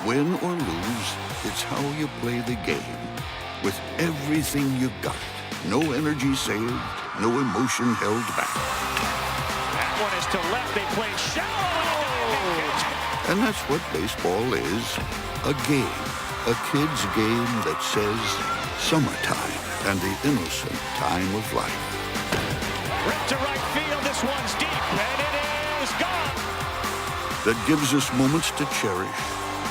Win or lose, it's how you play the game. With everything you got. No energy saved, no emotion held back. That one is to left. They play shallow. And that's what baseball is. A game. A kid's game that says summertime and the innocent time of life. Ripped to right field. This one's deep, and it is gone. That gives us moments to cherish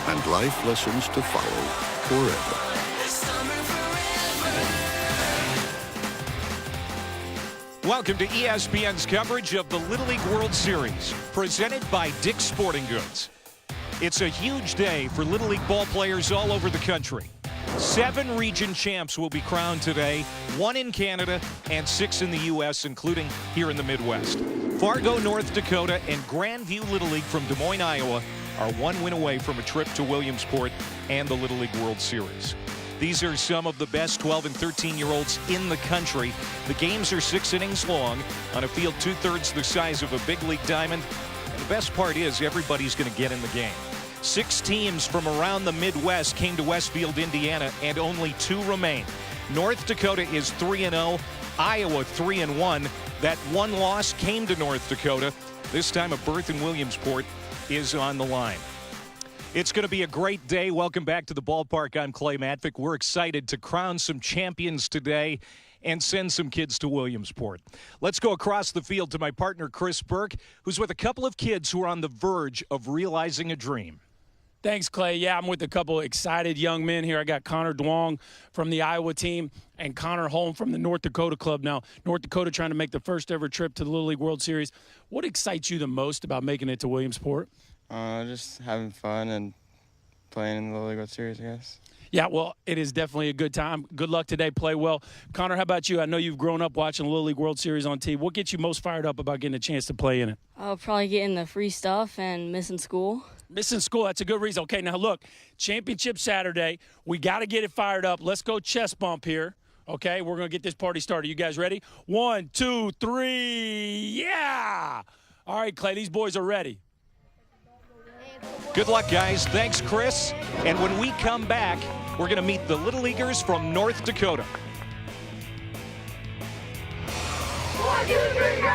and life lessons to follow forever. Welcome to ESPN's coverage of the Little League World Series, presented by Dick's Sporting Goods. It's a huge day for Little League ball players all over the country. 7 region champs will be crowned today, 1 in Canada and 6 in the U.S., including here in the Midwest. Fargo, North Dakota, and Grandview Little League from Des Moines, Iowa, are 1 win away from a trip to Williamsport and the Little League World Series. These are some of the best 12 and 13-year-olds in the country. The games are 6 innings long on a field 2/3 the size of a big league diamond. And the best part is everybody's going to get in the game. 6 teams from around the Midwest came to Westfield, Indiana, and only 2 remain. North Dakota is 3-0, Iowa 3-1. That one loss came to North Dakota. This time a berth in Williamsport is on the line. It's going to be a great day. Welcome back to the ballpark. I'm Clay Matvick. We're excited to crown some champions today and send some kids to Williamsport. Let's go across the field to my partner, Chris Burke, who's with a couple of kids who are on the verge of realizing a dream. Thanks, Clay. Yeah, I'm with a couple of excited young men here. I got Connor Duong from the Iowa team and Connor Holm from the North Dakota club. Now, North Dakota trying to make the first ever trip to the Little League World Series. What excites you the most about making it to Williamsport? Just having fun and playing in the Little League World Series, I guess. Yeah, well, it is definitely a good time. Good luck today. Play well. Connor, how about you? I know you've grown up watching the Little League World Series on TV. What gets you most fired up about getting a chance to play in it? I'll probably getting the free stuff and missing school. Missing school, that's a good reason. Okay, now look, championship Saturday. We got to get it fired up. Let's go chest bump here. Okay, we're going to get this party started. You guys ready? 1, 2, 3, yeah! All right, Clay, these boys are ready. Good luck, guys. Thanks, Chris. And when we come back, we're going to meet the Little Leaguers from North Dakota. 1, 2, 3, go!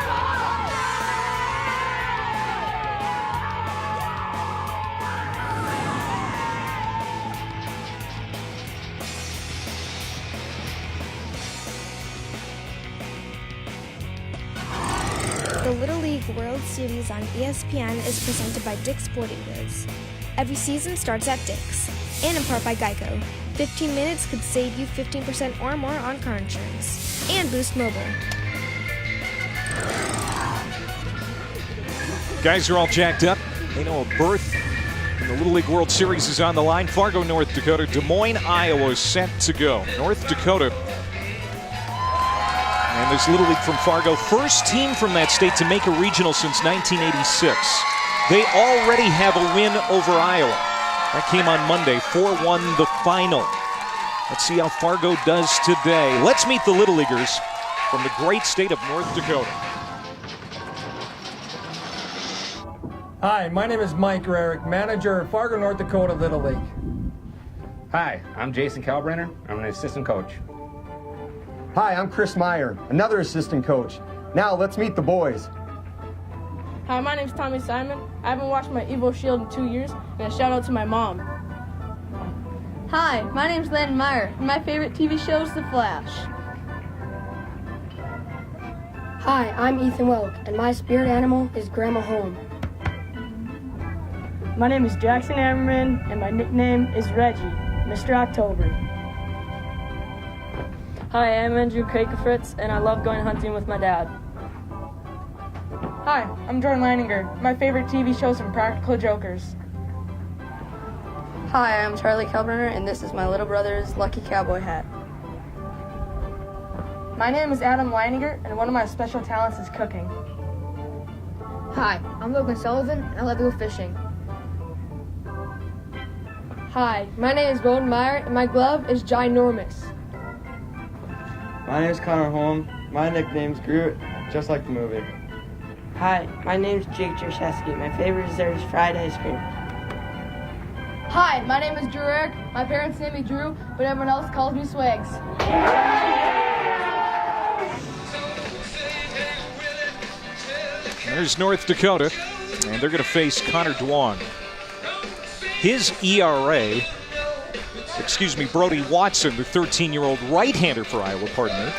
The Little League World Series on ESPN is presented by Dick's Sporting Goods. Every season starts at Dick's, and in part by Geico. 15 minutes could save you 15% or more on car insurance. And Boost Mobile. Guys are all jacked up. They know a berth in the Little League World Series is on the line. Fargo, North Dakota. Des Moines, Iowa is set to go. North Dakota. And this Little League from Fargo, first team from that state to make a regional since 1986. They already have a win over Iowa. That came on Monday, 4-1 the final. Let's see how Fargo does today. Let's meet the Little Leaguers from the great state of North Dakota. Hi, my name is Mike Rarick, manager of Fargo, North Dakota Little League. Hi, I'm Jason Kalbrenner. I'm an assistant coach. Hi, I'm Chris Meyer, another assistant coach. Now let's meet the boys. Hi, my name's Tommy Simon. I haven't watched my Evo Shield in 2 years, and a shout out to my mom. Hi, my name's Landon Meyer, and my favorite TV show is The Flash. Hi, I'm Ethan Welk, and my spirit animal is Grandma Home. My name is Jackson Ammerman, and my nickname is Reggie, Mr. October. Hi, I'm Andrew Krakefritz, and I love going hunting with my dad. Hi, I'm Jordan Leininger. My favorite TV show is Impractical Jokers. Hi, I'm Charlie Kalbrenner, and this is my little brother's lucky cowboy hat. My name is Adam Leininger, and one of my special talents is cooking. Hi, I'm Logan Sullivan, and I love to go fishing. Hi, my name is Golden Meyer, and my glove is ginormous. My name is Connor Holm. My nickname's Groot, just like the movie. Hi, my name's Jake Jershesky. My favorite dessert is fried ice cream. Hi, my name is Drew Eric. My parents name me Drew, but everyone else calls me Swags. There's North Dakota, and they're going to face Connor Duong. His ERA, Brody Watson, the 13-year-old right-hander for Iowa, pardon me.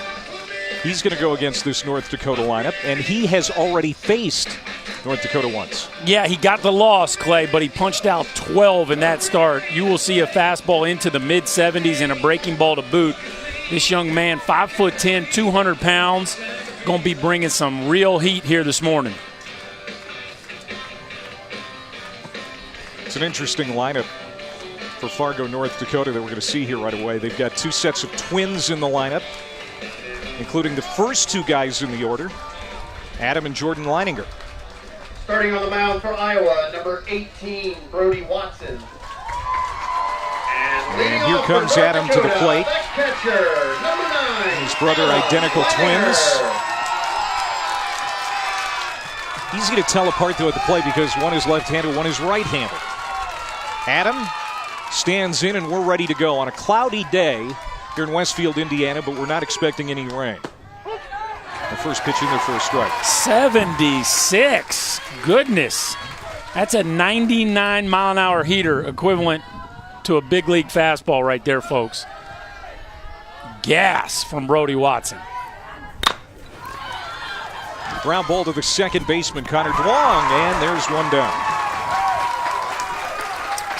He's going to go against this North Dakota lineup, and he has already faced North Dakota once. Yeah, he got the loss, Clay, but he punched out 12 in that start. You will see a fastball into the mid-70s and a breaking ball to boot. This young man, 5'10", 200 pounds, going to be bringing some real heat here this morning. It's an interesting lineup for Fargo, North Dakota that we're going to see here right away. They've got two sets of twins in the lineup, including the first two guys in the order, Adam and Jordan Leininger. Starting on the mound for Iowa, number 18, Brody Watson. And here comes Adam to the plate. Catcher, number 9. His brother, identical twins. Easy to tell apart, though, at the plate because one is left-handed, one is right-handed. Adam stands in, and we're ready to go on a cloudy day here in Westfield, Indiana, but we're not expecting any rain. The first pitch in there for a strike. 76. Goodness. That's a 99-mile-an-hour heater, equivalent to a big league fastball right there, folks. Gas from Brody Watson. Ground ball to the second baseman, Connor Duong, and there's one down.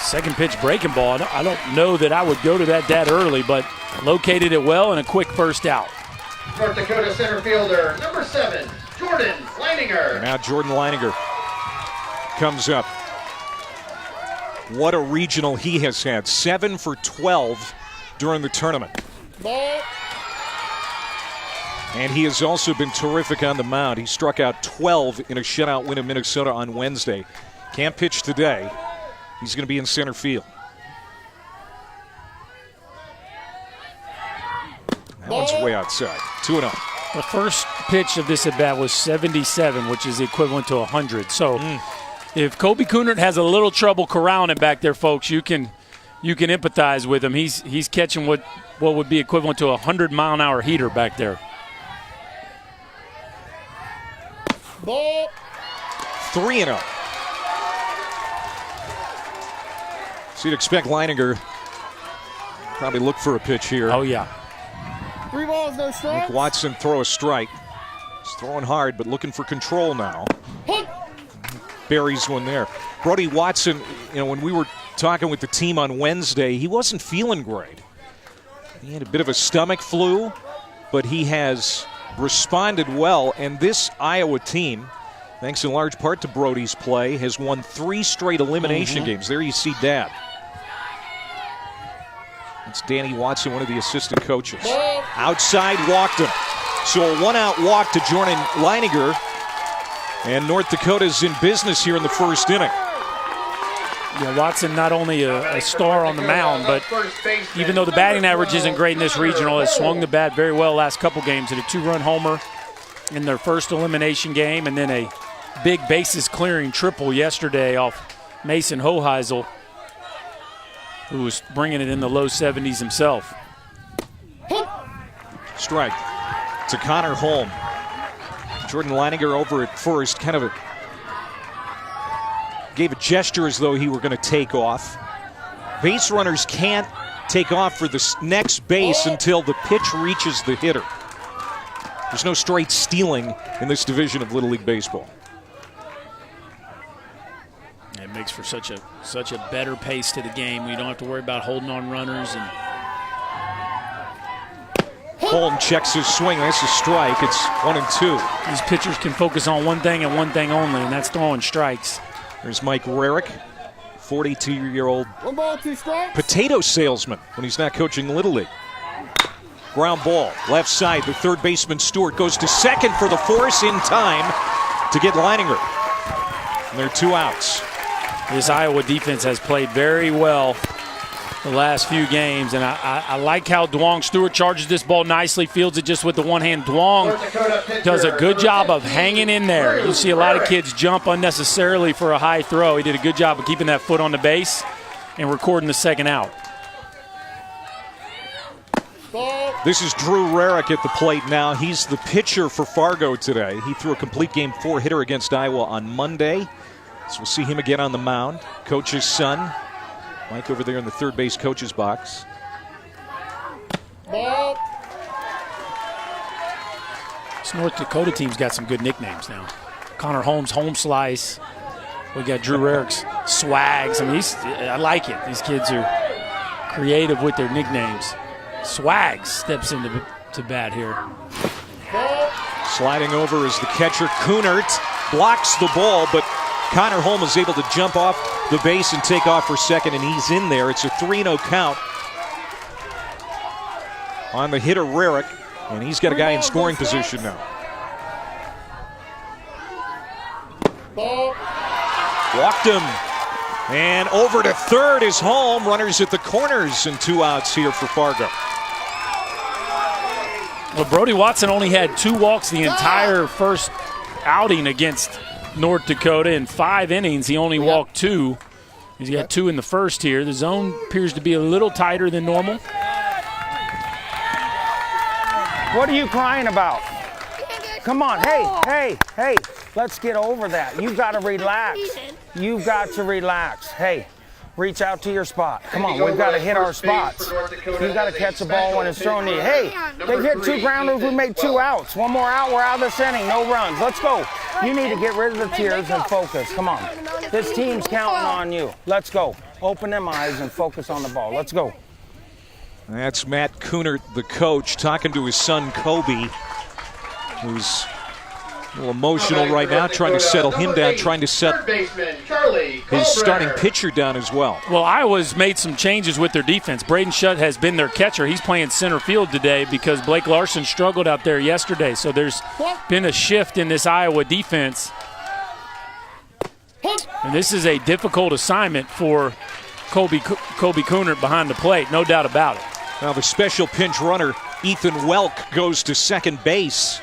Second pitch breaking ball. I don't know that I would go to that early, but located it well and a quick first out. North Dakota center fielder, number 7, Jordan Leininger. And now Jordan Leininger comes up. What a regional he has had. 7 for 12 during the tournament. Ball. And he has also been terrific on the mound. He struck out 12 in a shutout win in Minnesota on Wednesday. Can't pitch today. He's going to be in center field. That one's way outside. 2-0. The first pitch of this at-bat was 77, which is equivalent to 100. So if Kobe Coonert has a little trouble corralling it back there, folks, you can empathize with him. He's catching what would be equivalent to a 100-mile-an-hour heater back there. Ball. 3-0. So you'd expect Leininger probably look for a pitch here. Oh, yeah. 3 balls, no strikes. Watson throw a strike. He's throwing hard, but looking for control now. Buries one there. Brody Watson, when we were talking with the team on Wednesday, he wasn't feeling great. He had a bit of a stomach flu, but he has responded well. And this Iowa team, thanks in large part to Brody's play, has won 3 straight elimination games. There you see Dad. It's Danny Watson, one of the assistant coaches. Outside, walked him. So a 1-out walk to Jordan Leininger. And North Dakota's in business here in the first inning. Yeah, Watson not only a star on the mound, but even though the batting average isn't great in this regional, has swung the bat very well last couple games. Hit a 2-run homer in their first elimination game, and then a big bases clearing triple yesterday off Mason Hoheisel, who was bringing it in the low 70s himself. Strike to Connor Holm. Jordan Leininger over at first, gave a gesture as though he were going to take off. Base runners can't take off for the next base until the pitch reaches the hitter. There's no straight stealing in this division of Little League Baseball. It makes for such a better pace to the game. We don't have to worry about holding on runners. And Holm checks his swing. That's a strike. It's 1-2. These pitchers can focus on one thing and one thing only, and that's throwing strikes. There's Mike Rarick, 42-year-old 1 ball, 2 strikes. potato salesman when he's not coaching Little League. Ground ball, left side. The third baseman, Stewart, goes to second for the force in time to get Leininger. And there are 2 outs. This Iowa defense has played very well the last few games, and I like how Duong Stewart charges this ball nicely, fields it just with the one hand. Duong does a good job of hanging in there. You see a lot of kids jump unnecessarily for a high throw. He did a good job of keeping that foot on the base. and recording the second out. This is Drew Rarick at the plate now. He's the pitcher for Fargo today. He threw a complete game 4-hitter against Iowa on Monday. So we'll see him again on the mound. Coach's son, Mike over there in the third base coach's box. This North Dakota team's got some good nicknames now. Connor Holmes, Home Slice. We got Drew Rarick's Swags. I mean, I like it. These kids are creative with their nicknames. Swags steps into bat here. Sliding over is the catcher. Kunert blocks the ball, but Connor Holm is able to jump off the base and take off for second, and he's in there. It's a 3-0 count on the hitter Rarick, and he's got a guy in scoring position now. Walked him. And over to third is Holm. Runners at the corners and 2 outs here for Fargo. Well, Brody Watson only had 2 walks the entire first outing against North Dakota. In 5 innings, he only walked 2. He's got 2 in the first here. The zone appears to be a little tighter than normal. What are you crying about? Come on, hey, let's get over that. You've got to relax. You've got to relax. Hey, reach out to your spot. Come on, we've got to hit our spots. You've got to catch the ball when it's thrown to you. Hey, they've hit 2 grounders. We made 2 outs. 1 more out, we're out of this inning. No runs. Let's go. You need to get rid of the tears and focus. Come on. This team's counting on you. Let's go. Open them eyes and focus on the ball. Let's go. That's Matt Kunert, the coach, talking to his son Kobe, who's a little emotional right now, trying to settle him down, trying to set his starting pitcher down as well. Well, Iowa's made some changes with their defense. Braden Shutt has been their catcher. He's playing center field today because Blake Larson struggled out there yesterday. So there's been a shift in this Iowa defense. And this is a difficult assignment for Kobe Kunert behind the plate, no doubt about it. Now the special pinch runner, Ethan Welk, goes to second base.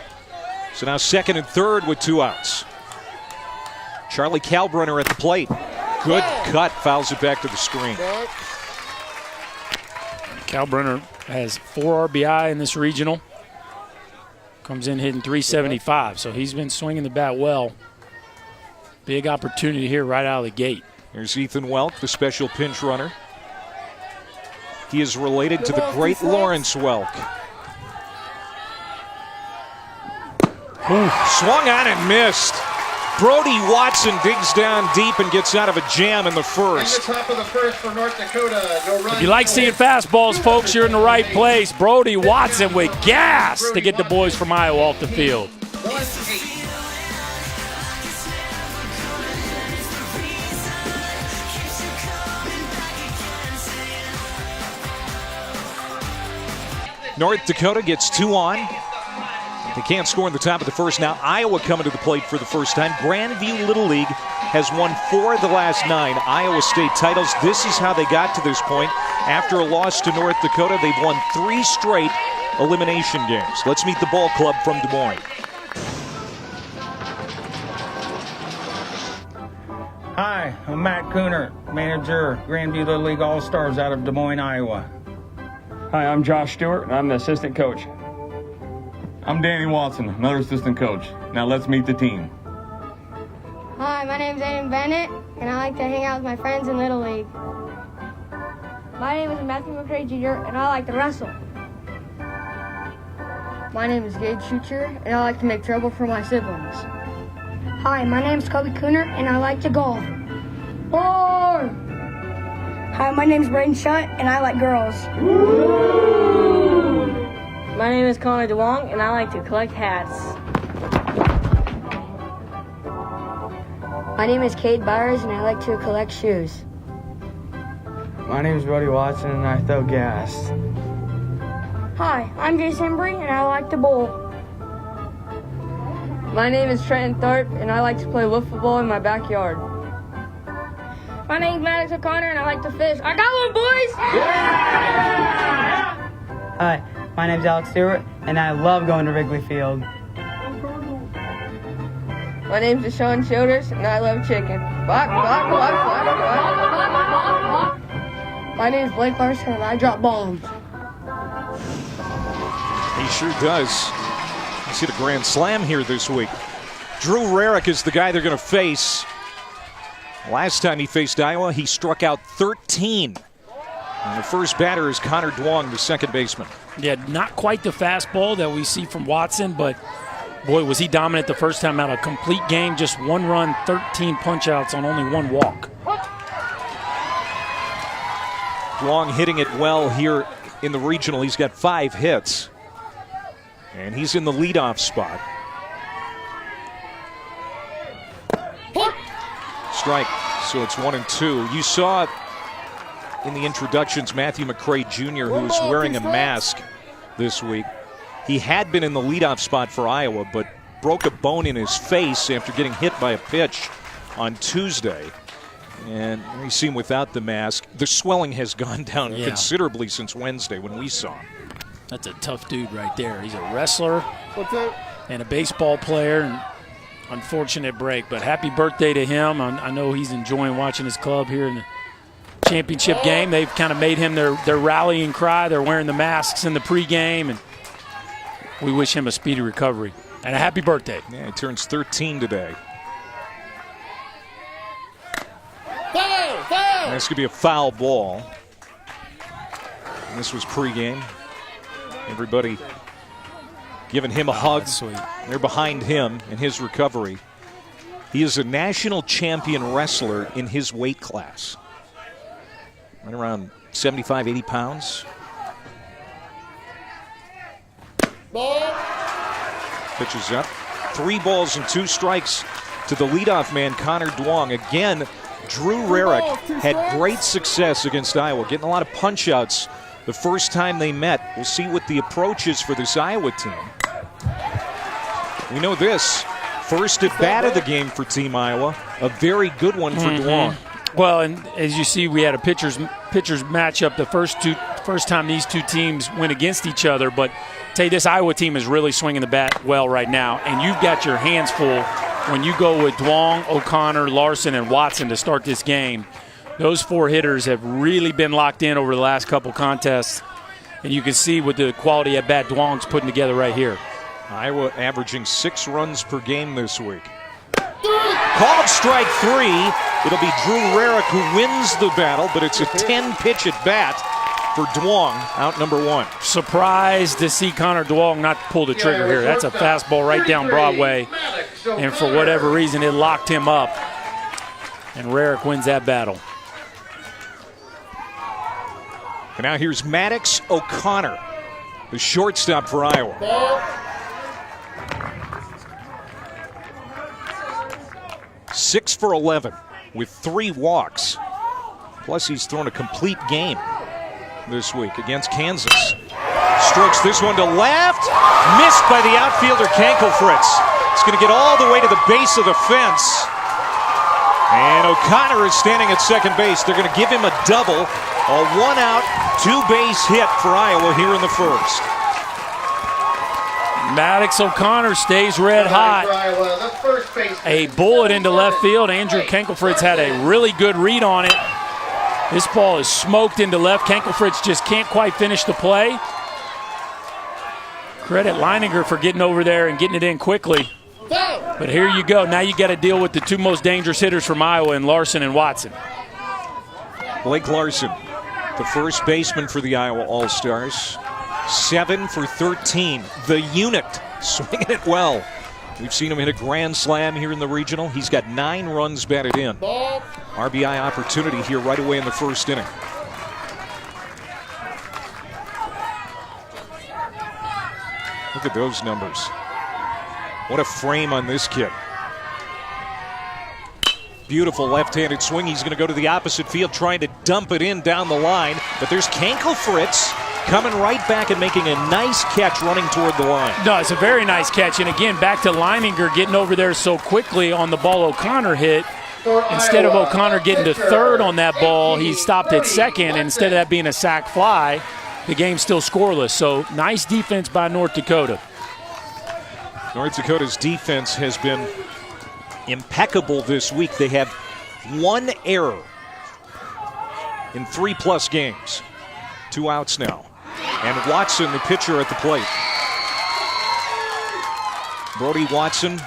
So now second and third with 2 outs. Charlie Kalbrunner at the plate. Good cut, fouls it back to the screen. Kalbrunner has 4 RBI in this regional. Comes in hitting .375, so he's been swinging the bat well. Big opportunity here right out of the gate. Here's Ethan Welk, the special pinch runner. He is related to the great Lawrence Welk. Swung on and missed. Brody Watson digs down deep and gets out of a jam in the first. In the top of the first for North Dakota. No runs. If you like seeing fastballs, folks, you're in the right place. Brody Watson with gas to get the boys from Iowa off the field. 1-8. North Dakota gets 2 on. They can't score in the top of the first. Now Iowa coming to the plate for the first time. Grandview Little League has won 4 of the last 9 Iowa State titles. This is how they got to this point. After a loss to North Dakota, they've won 3 straight elimination games. Let's meet the ball club from Des Moines. Hi, I'm Matt Kunert, manager, Grandview Little League All-Stars out of Des Moines, Iowa. Hi, I'm Josh Stewart, and I'm the assistant coach. I'm Danny Watson, another assistant coach. Now let's meet the team. Hi, my name's Aiden Bennett, and I like to hang out with my friends in Little League. My name is Matthew McCray Jr., and I like to wrestle. My name is Gage Schucher, and I like to make trouble for my siblings. Hi, my name's Kobe Kunert, and I like to golf. Or! Hi, my name's Braden Shutt, and I like girls. My name is Connor DeWong, and I like to collect hats. My name is Cade Byers, and I like to collect shoes. My name's Brody Watson, and I throw gas. Hi, I'm Jason Embry, and I like to bowl. My name is Trenton Tharp, and I like to play wiffle ball in my backyard. My name's Maddox O'Connor, and I like to fish. I got one, boys! Yeah! Hi, my name's Alex Stewart, and I love going to Wrigley Field. My name's Deshaun Childers, and I love chicken. Bok, bok, bok, bok, bok. My name is Blake Larson, and I drop bombs. He sure does. He's hit a grand slam here this week. Drew Rarick is the guy they're going to face. Last time he faced Iowa, he struck out 13. And the first batter is Connor Duong, the second baseman. Yeah, not quite the fastball that we see from Watson, but boy, was he dominant the first time out. A complete game, just 1 run, 13 punch-outs on only 1 walk. Duong hitting it well here in the regional. He's got 5 hits. And he's in the leadoff spot. Strike, so it's 1-2. You saw in the introductions Matthew McCray Jr., who was wearing a mask this week. He had been in the leadoff spot for Iowa, but broke a bone in his face after getting hit by a pitch on Tuesday. And you see him without the mask. The swelling has gone down considerably since Wednesday when we saw him. That's a tough dude right there. He's a wrestler and a baseball player. And unfortunate break, but happy birthday to him. I know he's enjoying watching his club here in the championship game. They've kind of made him their rallying cry. They're wearing the masks in the pregame, and we wish him a speedy recovery and a happy birthday. Yeah, he turns 13 today. This could be a foul ball. And this was pregame. Everybody giving him a hug. Sweet. They're behind him in his recovery. He is a national champion wrestler in his weight class. Right around 75, 80 pounds. Pitches up. 3 balls and 2 strikes to the leadoff man, Connor Duong. Again, Drew Rarick had great success against Iowa, getting a lot of punch-outs the first time they met. We'll see what the approach is for this Iowa team. We know this. First at bat of the game for Team Iowa. A very good one for Duong. Well, and as you see, we had a pitchers matchup the first time these two teams went against each other. But tell you, this Iowa team is really swinging the bat well right now, and you've got your hands full when you go with Duong, O'Connor, Larson, and Watson to start this game. Those 4 hitters have really been locked in over the last couple contests, and you can see with the quality at bat Duong's putting together right here. Iowa averaging 6 runs per game this week. Called strike 3. It'll be Drew Rarick who wins the battle, but it's a 10-pitch at bat for Duong, out number 1. Surprised to see Connor Duong not pull the trigger here. That's a fastball right down Broadway, and for whatever reason it locked him up, and Rarick wins that battle. And now here's Maddox O'Connor, the shortstop for Iowa. 6 for 11 with 3 walks. Plus he's thrown a complete game this week against Kansas. Strokes this one to left. Missed by the outfielder Kankelfritz. It's going to get all the way to the base of the fence. And O'Connor is standing at second base. They're going to give him a double. A 1-out, 2-base hit for Iowa here in the first. Maddox O'Connor stays red hot. A bullet into left field. Andrew Kankelfritz had a really good read on it. This ball is smoked into left. Kankelfritz just can't quite finish the play. Credit Leininger for getting over there and getting it in quickly. But here you go. Now you got to deal with the 2 most dangerous hitters from Iowa, in Larson and Watson. Blake Larson, the first baseman for the Iowa All-Stars. 7 for 13. The unit swinging it well. We've seen him hit a grand slam here in the regional. He's got 9 runs batted in. RBI opportunity here right away in the first inning. Look at those numbers. What a frame on this kid. Beautiful left-handed swing. He's going to go to the opposite field trying to dump it in down the line. But there's Kankelfritz coming right back and making a nice catch running toward the line. No, it's a very nice catch. And again, back to Leininger getting over there so quickly on the ball O'Connor hit. Instead of O'Connor getting to third on that ball, he stopped at second. And instead of that being a sac fly, the game's still scoreless. So nice defense by North Dakota. North Dakota's defense has been impeccable this week. They have 1 error in 3+ games. 2 outs now. And Watson, the pitcher, at the plate. Brody Watson,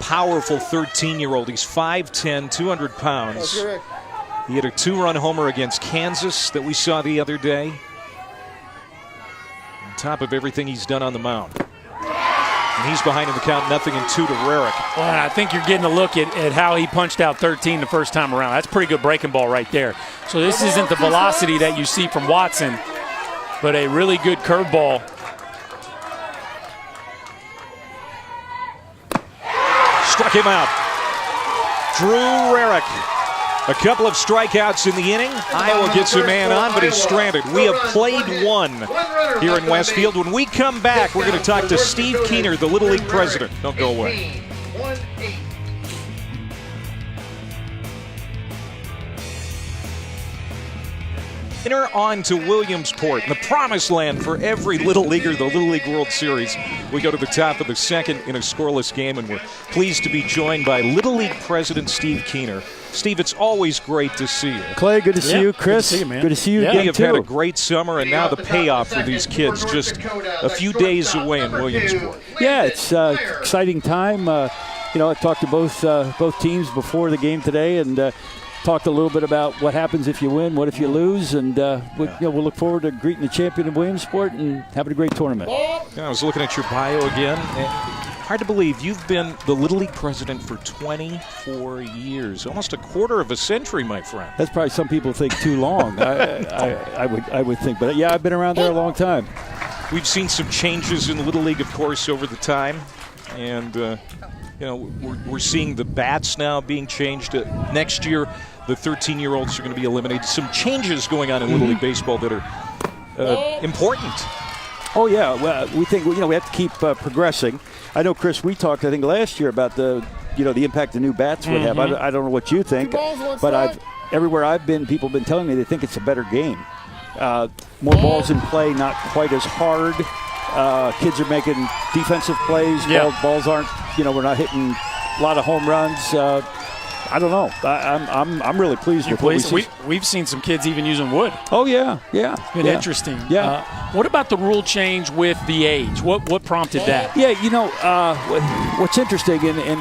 powerful 13-year-old. He's 5'10", 200 pounds. He hit a 2-run homer against Kansas that we saw the other day. On top of everything he's done on the mound. And he's behind in the count, 0-2 to Rarick. Well, and I think you're getting a look at how he punched out 13 the first time around. That's pretty good breaking ball right there. So this isn't the velocity that you see from Watson, but a really good curveball. Struck him out. Drew Rarick. A couple of strikeouts in the inning. Iowa gets a man on, but he's stranded. We have played one here in Westfield. When we come back, we're going to talk to Steve Keener, the Little League president. Don't go away. Keener on to Williamsport, the promised land for every Little Leaguer, the Little League World Series. We go to the top of the second in a scoreless game, and we're pleased to be joined by Little League president Steve Keener. Steve, it's always great to see you. Clay, good to see you. Chris, good to see you, man. Good to see you again, We have too. had a great summer, and now the payoff for these kids just a few days away in Williamsport. Yeah, it's an exciting time. I talked to both teams before the game today, and talked a little bit about what happens if you win, what if you lose, and we'll look forward to greeting the champion of Williamsport and having a great tournament. I was looking at your bio again. Hard to believe you've been the Little League president for 24 years, almost a quarter of a century, my friend. That's probably some people think too long. I would think, but yeah, I've been around there a long time. We've seen some changes in the Little League, of course, over the time, and we're seeing the bats now being changed. Next year, the 13-year-olds are going to be eliminated. Some changes going on in Little League baseball that are important. Oh yeah, well, we think we have to keep progressing. I know, Chris, we talked I think last year about the impact the new bats would have. I don't know what you think, but everywhere I've been, people have been telling me they think it's a better game. More balls in play, not quite as hard. Kids are making defensive plays. Yeah. Balls aren't, we're not hitting a lot of home runs. I don't know. I'm really pleased with what we see. We've seen some kids even using wood. Oh yeah. It's been interesting. Yeah. What about the rule change with the age? What prompted that? Yeah, what's interesting, and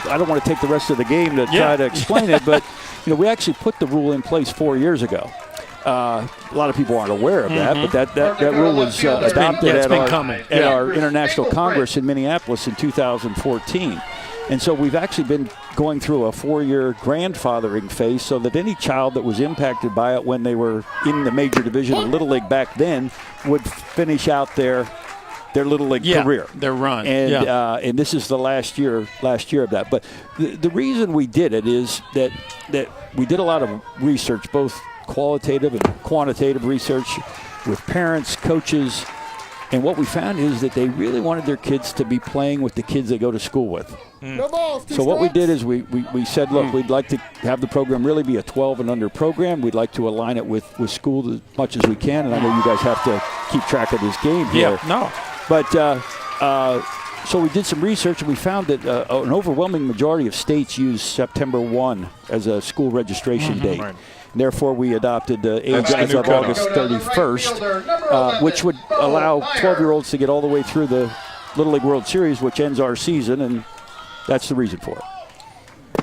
I don't want to take the rest of the game to try to explain it, but we actually put the rule in place 4 years ago. A lot of people aren't aware of that, but that rule was adopted at our International Congress in Minneapolis in 2014. And so we've actually been going through a 4-year grandfathering phase so that any child that was impacted by it when they were in the major division of Little League back then would finish out their Little League career. Their run. And this is the last year of that. But the reason we did it is that we did a lot of research, both qualitative and quantitative research with parents, coaches, and what we found is that they really wanted their kids to be playing with the kids they go to school with. So what we did is we said, look, we'd like to have the program really be a 12 and under program. We'd like to align it with school as much as we can. And I know you guys have to keep track of this game here. Yeah, no. But so we did some research, and we found that an overwhelming majority of states use September 1 as a school registration date. Right. Therefore, we adopted the age as of August 31st, which would allow 12-year-olds to get all the way through the Little League World Series, which ends our season, and that's the reason for it.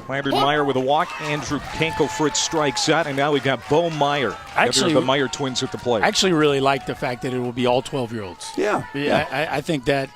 Landon Meyer with a walk. Andrew Kanko-Fritz strikes out, and now we've got Bo Meyer. Actually, the Meyer twins at the plate. I actually really like the fact that it will be all 12-year-olds. Yeah. I think that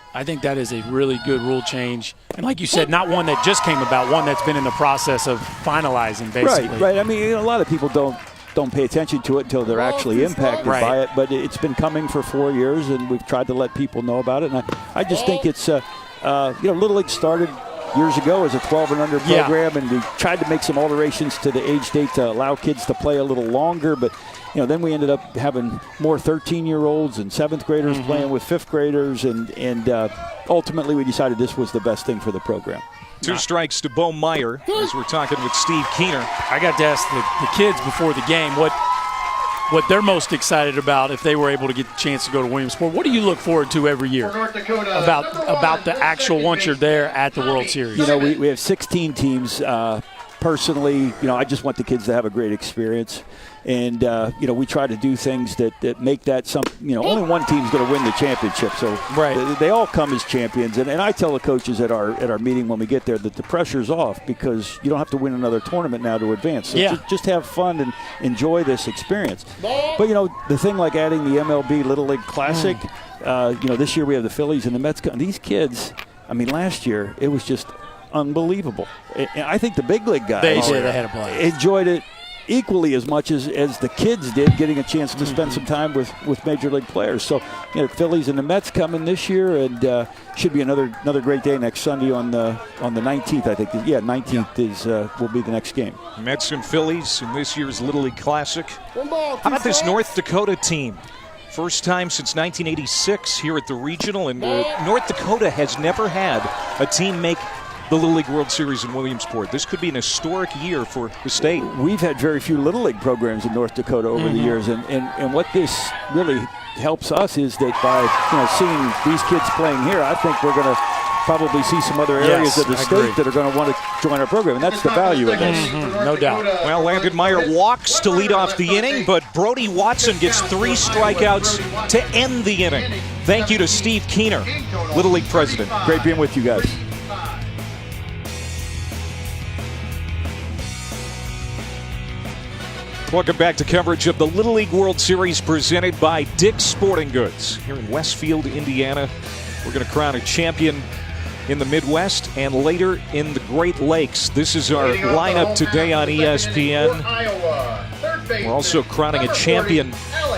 is a really good rule change, and like you said, not one that just came about, one that's been in the process of finalizing, basically. Right. I mean, a lot of people don't pay attention to it until they're actually impacted by it, but it's been coming for 4 years, and we've tried to let people know about it. And I just think it's, Little League started years ago as a 12 and under program, and we tried to make some alterations to the age date to allow kids to play a little longer, but then we ended up having more 13-year-olds and 7th graders playing with 5th graders, and ultimately we decided this was the best thing for the program. 2 strikes to Bo Meyer as we're talking with Steve Keener. I got to ask the kids before the game what they're most excited about if they were able to get the chance to go to Williamsport. What do you look forward to every year about the actual once you're there at the World Series? We have 16 teams. personally, I just want the kids to have a great experience. And, we try to do things that make that something, only one team's going to win the championship. So they all come as champions. And I tell the coaches at our meeting when we get there that the pressure's off because you don't have to win another tournament now to advance. So just have fun and enjoy this experience. But, the thing like adding the MLB Little League Classic, this year we have the Phillies and the Mets. These kids, last year it was just unbelievable. And I think the big league guys they had a blast. Enjoyed it equally as much as the kids did, getting a chance to spend some time with major league players. So, Phillies and the Mets coming this year, and should be another great day next Sunday on the 19th. I think. 19th is will be the next game. Mets and Phillies in this year's Little League Classic. How about this North Dakota team? First time since 1986 here at the regional, and North Dakota has never had a team make the Little League World Series in Williamsport. This could be an historic year for the state. We've had very few Little League programs in North Dakota over the years, and what this really helps us is that by seeing these kids playing here, I think we're going to probably see some other areas of the state that are going to want to join our program, and that's the value of this. No doubt. Well, Landon Meyer walks to lead off the inning, but Brody Watson gets 3 strikeouts to end the inning. Thank you to Steve Keener, Little League president. Great being with you guys. Welcome back to coverage of the Little League World Series presented by Dick's Sporting Goods. Here in Westfield, Indiana, we're going to crown a champion in the Midwest and later in the Great Lakes. This is our lineup today on ESPN. We're also crowning a champion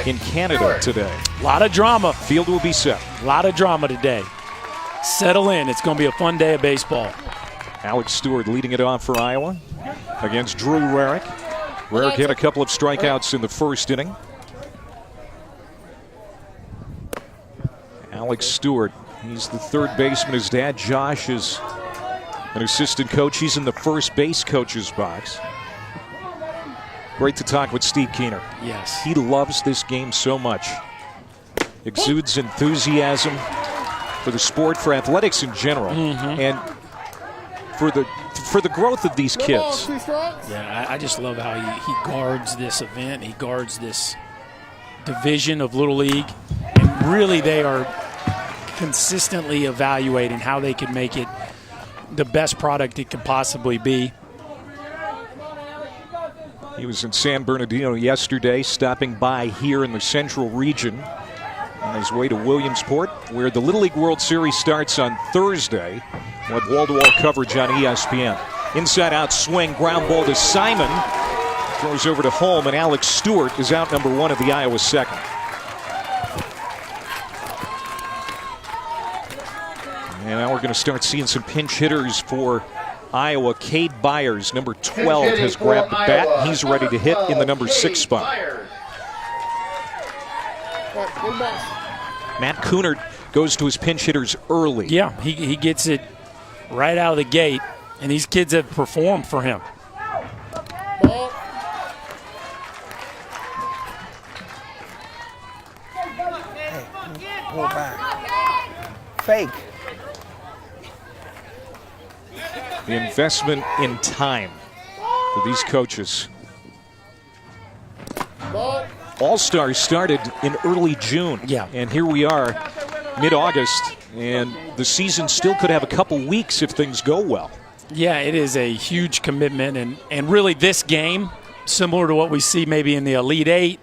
in Canada today. A lot of drama. Field will be set. A lot of drama today. Settle in. It's going to be a fun day of baseball. Alex Stewart leading it off for Iowa against Drew Rarick. Rarick had a couple of strikeouts in the first inning. Alex Stewart, he's the third baseman. His dad, Josh, is an assistant coach. He's in the first base coach's box. Great to talk with Steve Keener. Yes. He loves this game so much. Exudes enthusiasm for the sport, for athletics in general, and for the growth of these kids. Yeah, I just love how he guards this event. He guards this division of Little League. And really they are consistently evaluating how they can make it the best product it could possibly be. He was in San Bernardino yesterday, stopping by here in the Central region on his way to Williamsport, where the Little League World Series starts on Thursday. We'll have wall-to-wall coverage on ESPN. Inside-out swing, ground ball to Simon. Throws over to home, and Alex Stewart is out number 1 of the Iowa second. And now we're going to start seeing some pinch hitters for Iowa. Cade Byers, number 12, has grabbed the bat. He's ready to hit in the number 6 spot. Matt Coonert goes to his pinch hitters early. Yeah, he gets it right out of the gate, and these kids have performed for him. Hey, pull back. Fake. The investment in time for these coaches. All-Stars started in early June. Yeah. And here we are, mid-August, and the season still could have a couple weeks if things go well. Yeah, it is a huge commitment, and really this game, similar to what we see maybe in the Elite Eight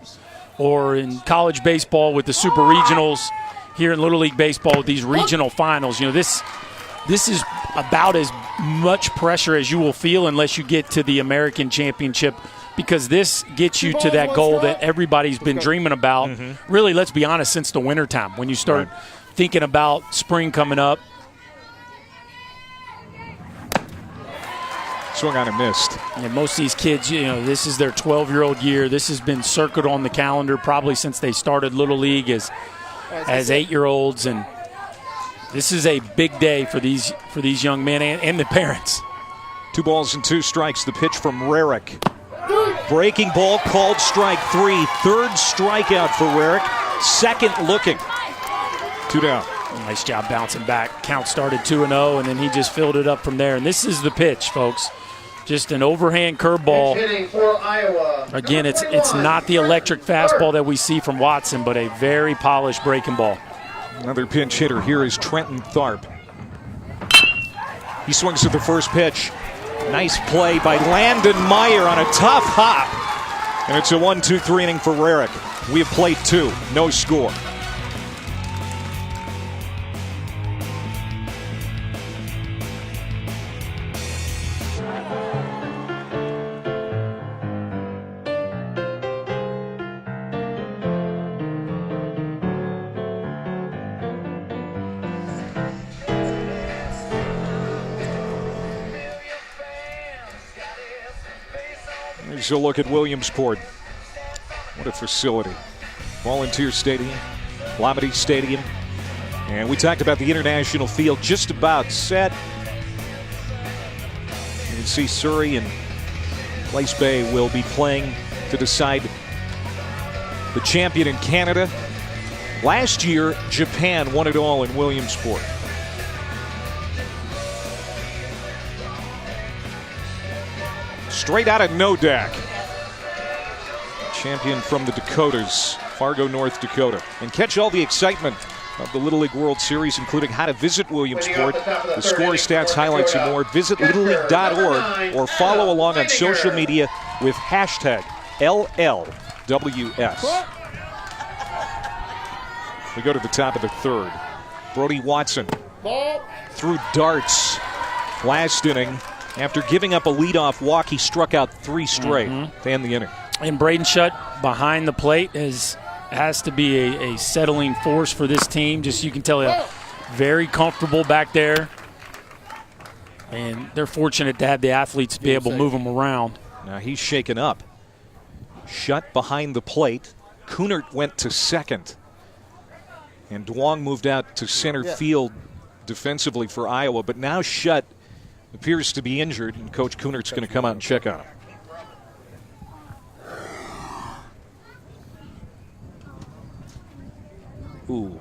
or in college baseball with the Super Regionals, here in Little League baseball with these regional finals, this is about as much pressure as you will feel unless you get to the American Championship, because this gets you to that goal that everybody's been dreaming about, really, let's be honest, since the wintertime, when you start thinking about spring coming up. Swung on and missed. And most of these kids, this is their 12-year-old year. This has been circled on the calendar probably since they started Little League as 8-year-olds, and this is a big day for these young men and the parents. 2 balls and 2 strikes. The pitch from Rarick. Breaking ball called strike 3. Third strikeout for Rarick. Second looking. 2 down. Nice job bouncing back. Count started 2-0, and then he just filled it up from there. And this is the pitch, folks. Just an overhand curveball. Hitting for Iowa. Again, it's not the electric fastball that we see from Watson, but a very polished breaking ball. Another pinch hitter here is Trenton Tharp. He swings at the first pitch. Nice play by Landon Meyer on a tough hop. And it's a 1-2-3 inning for Rarick. We have played 2, no score. Here's a look at Williamsport. What a facility. Volunteer Stadium, Lamade Stadium. And we talked about the international field just about set. You can see Surrey and Place Bay will be playing to decide the champion in Canada. Last year, Japan won it all in Williamsport. Straight out of Nodak. Champion from the Dakotas, Fargo, North Dakota. And catch all the excitement of the Little League World Series, including how to visit Williamsport, the score, stats, highlights, and more. Visit littleleague.org or follow along on social media with hashtag LLWS. We go to the top of the third. Brody Watson threw darts last inning. After giving up a leadoff walk, he struck out 3 straight to end the inning. And Braden Shutt behind the plate has to be a settling force for this team. Just you can tell very comfortable back there. And they're fortunate to have the athletes be able to move them around. Now he's shaken up. Shutt behind the plate. Kunert went to second. And Duong moved out to center field defensively for Iowa. But now Shutt appears to be injured, and Coach Kunert's going to come out and check on him. Ooh.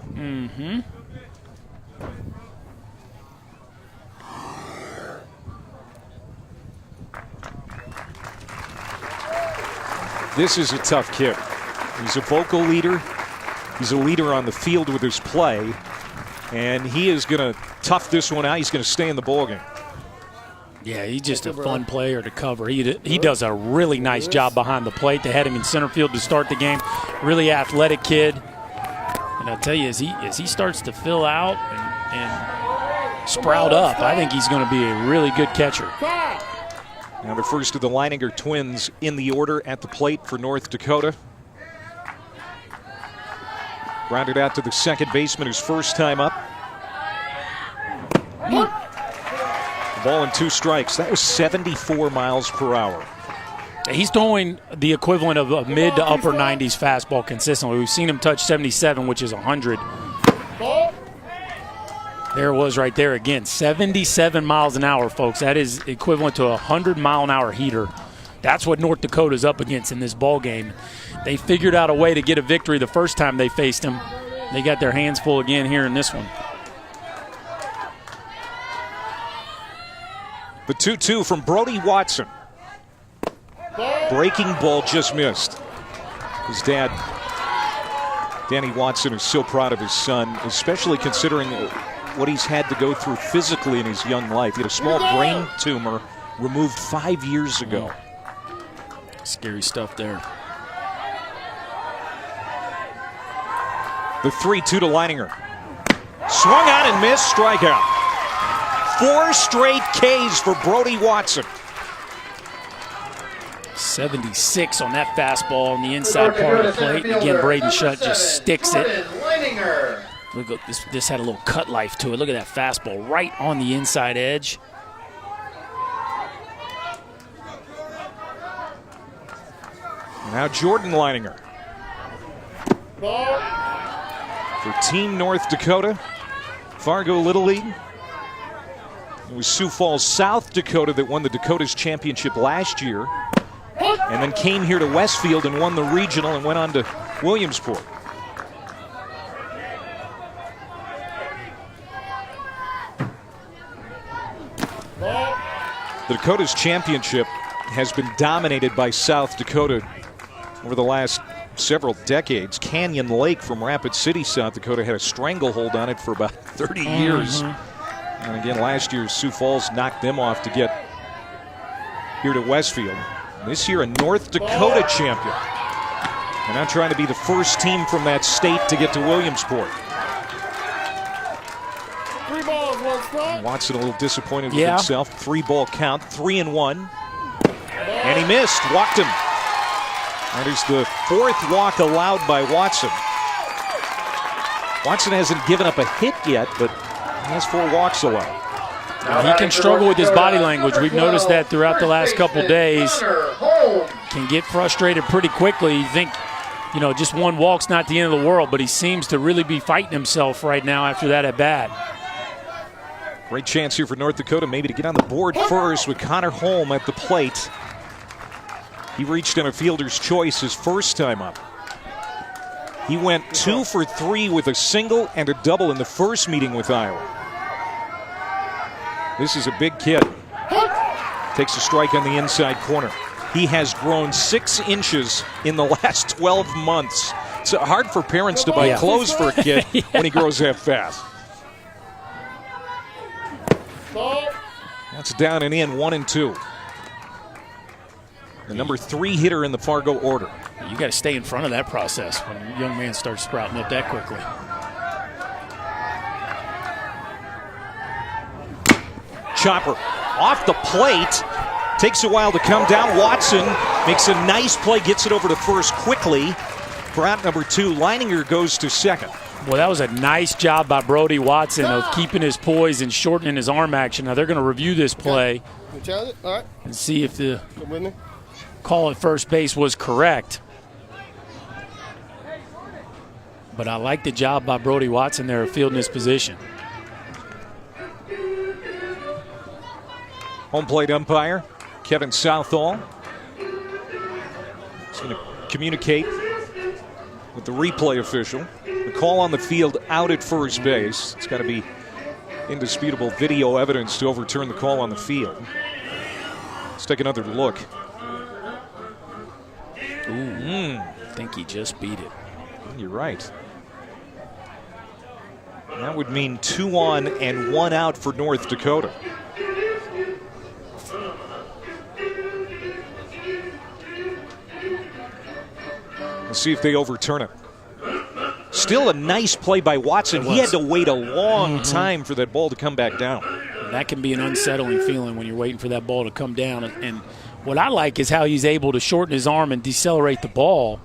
This is a tough kid. He's a vocal leader. He's a leader on the field with his play, and he is going to tough this one out. He's going to stay in the ballgame. Yeah, he's just a fun player to cover. He does a really nice job behind the plate. They had him in center field to start the game. Really athletic kid. And I'll tell you, as he starts to fill out and sprout up, I think he's going to be a really good catcher. Now the first of the Leininger twins in the order at the plate for North Dakota. Grounded out to the second baseman, his first time up. Ball and 2 strikes. That was 74 miles per hour. He's throwing the equivalent of a mid to upper 90s fastball consistently. We've seen him touch 77, which is 100. There it was right there again. 77 miles an hour, folks. That is equivalent to a 100-mile-an-hour heater. That's what North Dakota's up against in this ball game. They figured out a way to get a victory the first time they faced him. They got their hands full again here in this one. The 2-2 from Brody Watson. Breaking ball just missed. His dad, Danny Watson, is so proud of his son, especially considering what he's had to go through physically in his young life. He had a small brain tumor removed 5 years ago. Scary stuff there. The 3-2 to Leininger. Swung on and missed, strikeout. 4 straight Ks for Brody Watson. 76 on that fastball on the inside part of the plate. Again, Braden Shutt just sticks it. Look at this had a little cut life to it. Look at that fastball right on the inside edge. Now Jordan Leininger. For Team North Dakota, Fargo Little League. It was Sioux Falls, South Dakota that won the Dakotas Championship last year, and then came here to Westfield and won the regional and went on to Williamsport. The Dakota's championship has been dominated by South Dakota over the last several decades. Canyon Lake from Rapid City, South Dakota, had a stranglehold on it for about 30 years. And again, last year, Sioux Falls knocked them off to get here to Westfield. This year, a North Dakota champion. They're now trying to be the first team from that state to get to Williamsport. 3 balls, 1 strike. Watson a little disappointed with himself. 3-ball count, 3-1. And he missed, walked him. That is the 4th walk allowed by Watson. Watson hasn't given up a hit yet, but he has 4 walks allowed. He can struggle with his body language. We've noticed that throughout the last couple days. Can get frustrated pretty quickly. You think, you know, just 1 walk's not the end of the world, but he seems to really be fighting himself right now after that at bat. Great chance here for North Dakota maybe to get on the board first with Connor Holm at the plate. He reached on a fielder's choice his first time up. He went 2 for 3 with a single and a double in the first meeting with Iowa. This is a big kid. Takes a strike on the inside corner. He has grown 6 inches in the last 12 months. It's hard for parents to buy clothes for a kid when he grows that fast. That's down and in, 1-2. The number 3 hitter in the Fargo order. You got to stay in front of that process when a young man starts sprouting up that quickly. Chopper off the plate. Takes a while to come down. Watson makes a nice play, gets it over to first quickly. For out number 2, Leininger goes to second. Well, that was a nice job by Brody Watson of keeping his poise and shortening his arm action. Now they're going to review this play and see if the call at first base was correct. But I like the job by Brody Watson there of fielding his position. Home plate umpire Kevin Southall is going to communicate with the replay official. The call on the field out at first base. It's got to be indisputable video evidence to overturn the call on the field. Let's take another look. I think he just beat it. You're right. That would mean 2 on and 1 out for North Dakota. Let's see if they overturn it. Still a nice play by Watson. He had to wait a long time for that ball to come back down. That can be an unsettling feeling when you're waiting for that ball to come down. And what I like is how he's able to shorten his arm and decelerate the ball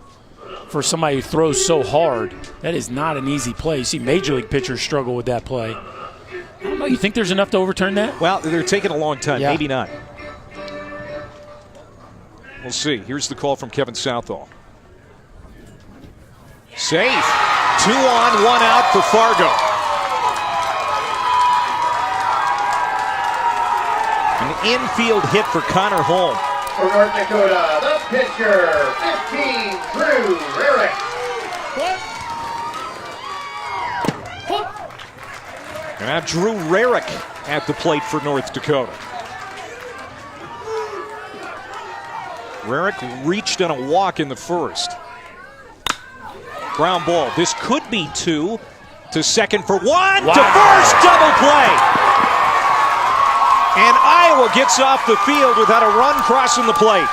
for somebody who throws so hard. That is not an easy play. You see major league pitchers struggle with that play. I don't know. You think there's enough to overturn that? Well, they're taking a long time. Maybe not. We'll see. Here's the call from Kevin Southall. Safe. 2 on, 1 out for Fargo. An infield hit for Connor Holm. For North Dakota, the pitcher, 15, Drew Rarick. And now Drew Rarick at the plate for North Dakota. Rarick reached on a walk in the first. Ground ball. This could be 2 to second for 1 to first. Double play. And Iowa gets off the field without a run crossing the plate.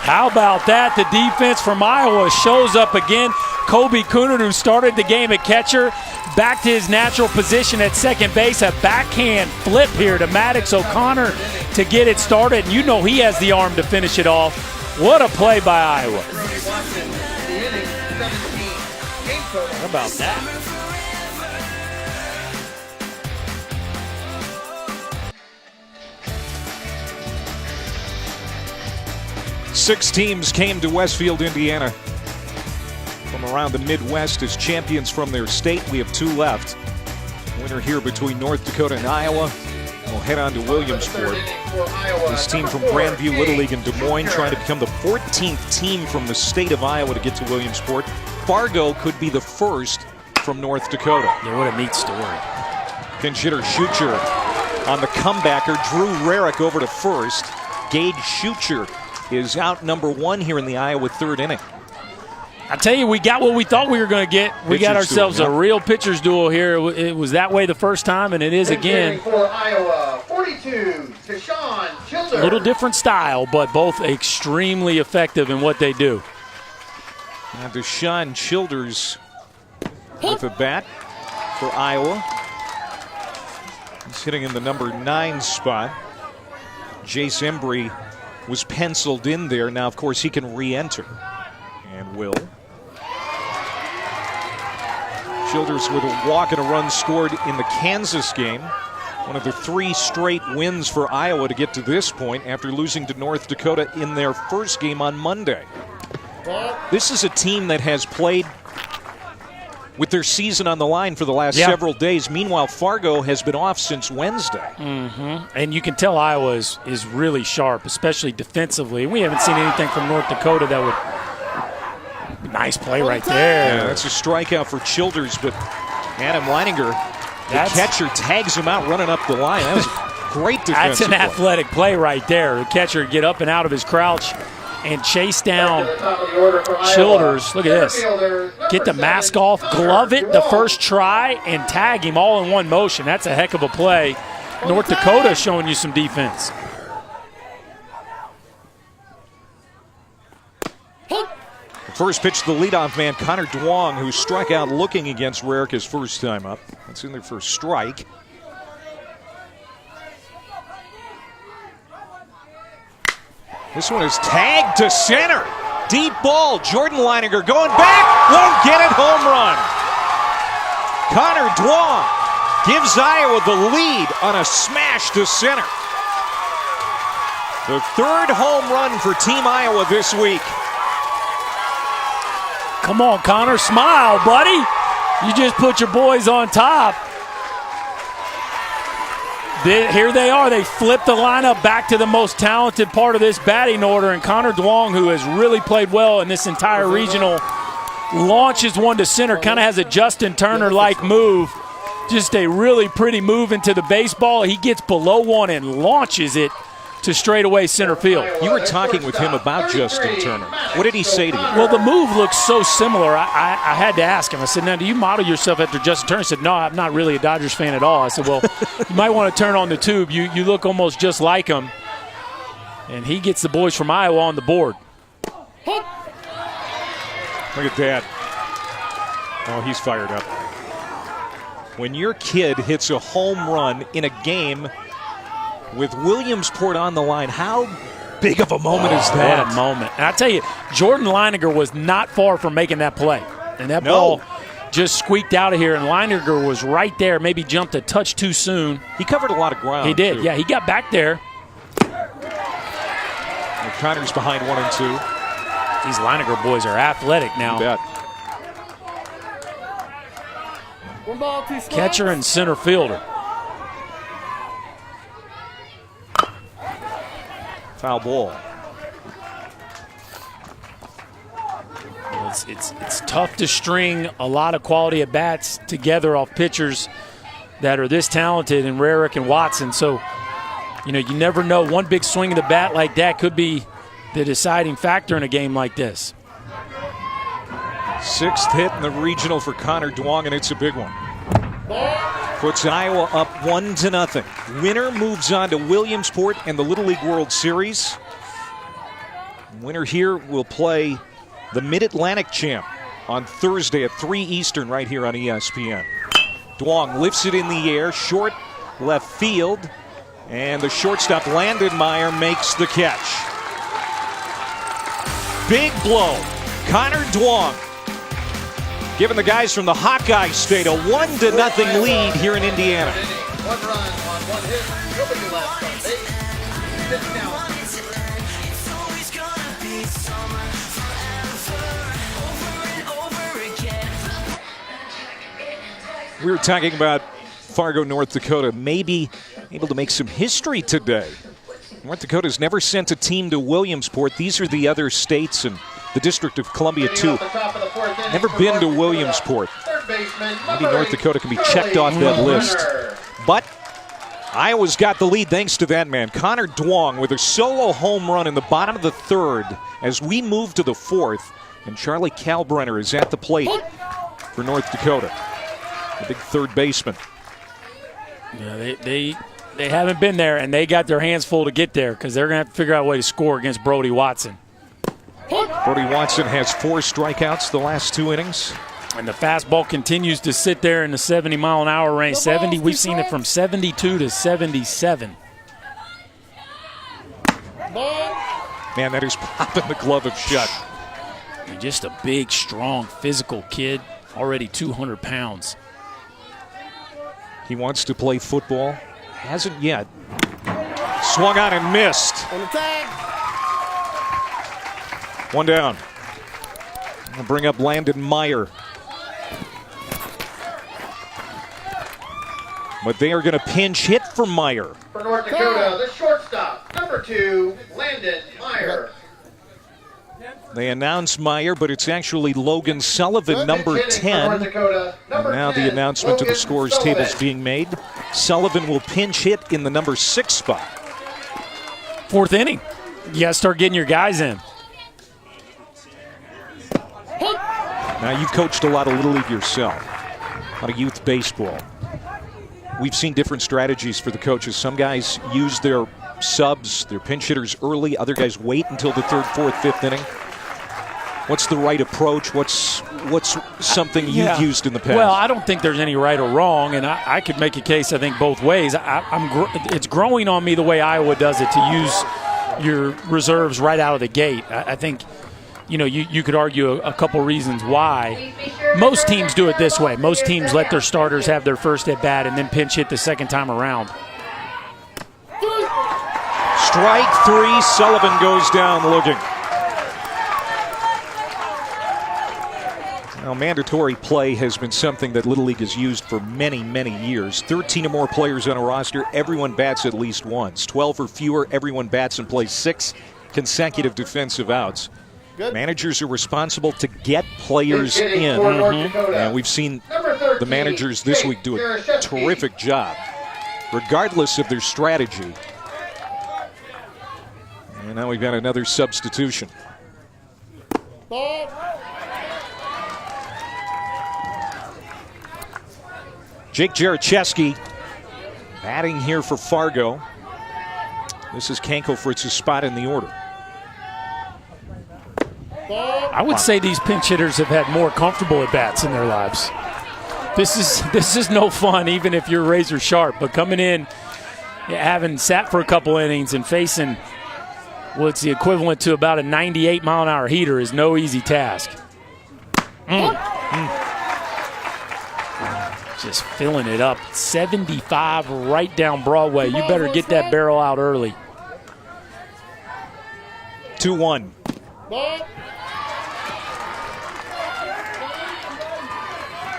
How about that? The defense from Iowa shows up again. Kobe Coonan, who started the game at catcher, back to his natural position at second base. A backhand flip here to Maddox O'Connor to get it started. And you know he has the arm to finish it off. What a play by Iowa. How about that? Six teams came to Westfield, Indiana from around the Midwest as champions from their state. We have 2 left. Winner here between North Dakota and Iowa. We'll head on to Williamsport. This team from Grandview Little League in Des Moines trying to become the 14th team from the state of Iowa to get to Williamsport. Fargo could be the first from North Dakota. Yeah, what a neat story. Pinch hitter Schucher on the comebacker. Drew Rarick over to first. Gage Schucher is out number 1 here in the Iowa third inning. I tell you, we got what we thought we were going to get. We got ourselves a real pitcher's duel here. It was that way the first time, and it is again. For Iowa, 42, Deshaun Childers. A little different style, but both extremely effective in what they do. Now Deshaun Childers with a bat for Iowa. He's hitting in the number 9 spot. Jace Embry was penciled in there. Now, of course, he can re-enter. And will. Childers with a walk and a run scored in the Kansas game. One of the 3 straight wins for Iowa to get to this point after losing to North Dakota in their first game on Monday. This is a team that has played with their season on the line for the last several days. Meanwhile, Fargo has been off since Wednesday. And you can tell Iowa is really sharp, especially defensively. We haven't seen anything from North Dakota that would... Nice play right there. Yeah, that's a strikeout for Childers, but Adam Leininger, the catcher, tags him out running up the line. That was a great defensive That's an athletic play right there. The catcher get up and out of his crouch and chase down Childers. Look at this. Get the mask off, glove it the first try, and tag him all in one motion. That's a heck of a play. North Dakota showing you some defense. First pitch to the leadoff man, Connor Duong, who struck out looking against Rarick his first time up. That's in there for a strike. This one is tagged to center. Deep ball. Jordan Leininger going back. Won't get it. Home run. Connor Duong gives Iowa the lead on a smash to center. The 3rd home run for Team Iowa this week. Come on, Connor, smile, buddy. You just put your boys on top. Here they are. They flip the lineup back to the most talented part of this batting order, and Connor Duong, who has really played well in this entire regional, launches one to center, kind of has a Justin Turner-like move. Just a really pretty move into the baseball. He gets below one and launches it to straightaway center field. You were talking with him about Justin Turner. What did he say to you? Well, the move looks so similar. I had to ask him. I said, now, do you model yourself after Justin Turner? He said, no, I'm not really a Dodgers fan at all. I said, well, you might want to turn on the tube. You look almost just like him. And he gets the boys from Iowa on the board. Look at that. Oh, he's fired up. When your kid hits a home run in a game with Williamsport on the line, how big of a moment is that? What a moment. And I tell you, Jordan Leininger was not far from making that play. And that ball just squeaked out of here, and Leininger was right there, maybe jumped a touch too soon. He covered a lot of ground. He did, too. yeah. He got back there. And Connor's behind 1 and 2. These Leininger boys are athletic now. You bet. Catcher and center fielder. Foul ball. It's tough to string a lot of quality at bats together off pitchers that are this talented in Rarick and Watson. So, you never know. One big swing of the bat like that could be the deciding factor in a game like this. 6th hit in the regional for Connor Duong, and it's a big one. Puts Iowa up 1-0. Winner moves on to Williamsport and the Little League World Series. Winner here will play the Mid-Atlantic champ on Thursday at 3 Eastern right here on ESPN. Duong lifts it in the air, short left field, and the shortstop Landon Meyer makes the catch. Big blow. Connor Duong giving the guys from the Hawkeye State a 1-0 lead here in Indiana. 1 run on 1 hit. Nobody left on base. 6 down. We were talking about Fargo, North Dakota, maybe able to make some history today. North Dakota's never sent a team to Williamsport. These are the other states and the District of Columbia, too. Never been to Williamsport. Maybe North Dakota can be checked off that list. But Iowa's got the lead thanks to that man, Connor Duong, with a solo home run in the bottom of the third as we move to the fourth. And Charlie Kalbrenner is at the plate for North Dakota, the big third baseman. Yeah, they haven't been there, and they got their hands full to get there because they're going to have to figure out a way to score against Brody Watson. Brody Watson has 4 strikeouts the last 2 innings. And the fastball continues to sit there in the 70-mile-an-hour range. 70, we've seen it from 72 to 77. Man, that is popping the glove of Shutt. Just a big, strong, physical kid, already 200 pounds. He wants to play football. Hasn't yet. Swung on and missed. On the tag. 1 down. I'll bring up Landon Meyer. But they are going to pinch hit for Meyer. For North Dakota, the shortstop, number 2, Landon Meyer. They announce Meyer, but it's actually Logan Sullivan, number 10. North Dakota, number now 10, the announcement Logan of the scores Sullivan. table is being made. Sullivan will pinch hit in the number 6 spot. 4th inning. You got to start getting your guys in. Now, you coached a lot of Little League yourself, a lot of youth baseball. We've seen different strategies for the coaches. Some guys use their subs, their pinch hitters early. Other guys wait until the 3rd, 4th, 5th inning. What's the right approach? What's something you've used in the past? Well, I don't think there's any right or wrong, and I could make a case, I think, both ways. It's growing on me the way Iowa does it, to use your reserves right out of the gate. I think, you could argue a couple reasons why. Most teams do it this way. Most teams let their starters have their first at bat and then pinch hit the second time around. Strike 3, Sullivan goes down looking. Now, mandatory play has been something that Little League has used for many, many years. 13 or more players on a roster, everyone bats at least once. 12 or fewer, everyone bats and plays 6 consecutive defensive outs. Good. Managers are responsible to get players in. And we've seen the managers this week do a terrific job, regardless of their strategy. And now we've got another substitution. Jake Jarocheski batting here for Fargo. This is Kankofritz's spot in the order. I would say these pinch hitters have had more comfortable at-bats in their lives. This is no fun, even if you're razor sharp. But coming in, having sat for a couple innings and facing what's the equivalent to about a 98-mile-an-hour heater is no easy task. Just filling it up. 75 right down Broadway. You better get that barrel out early. 2-1.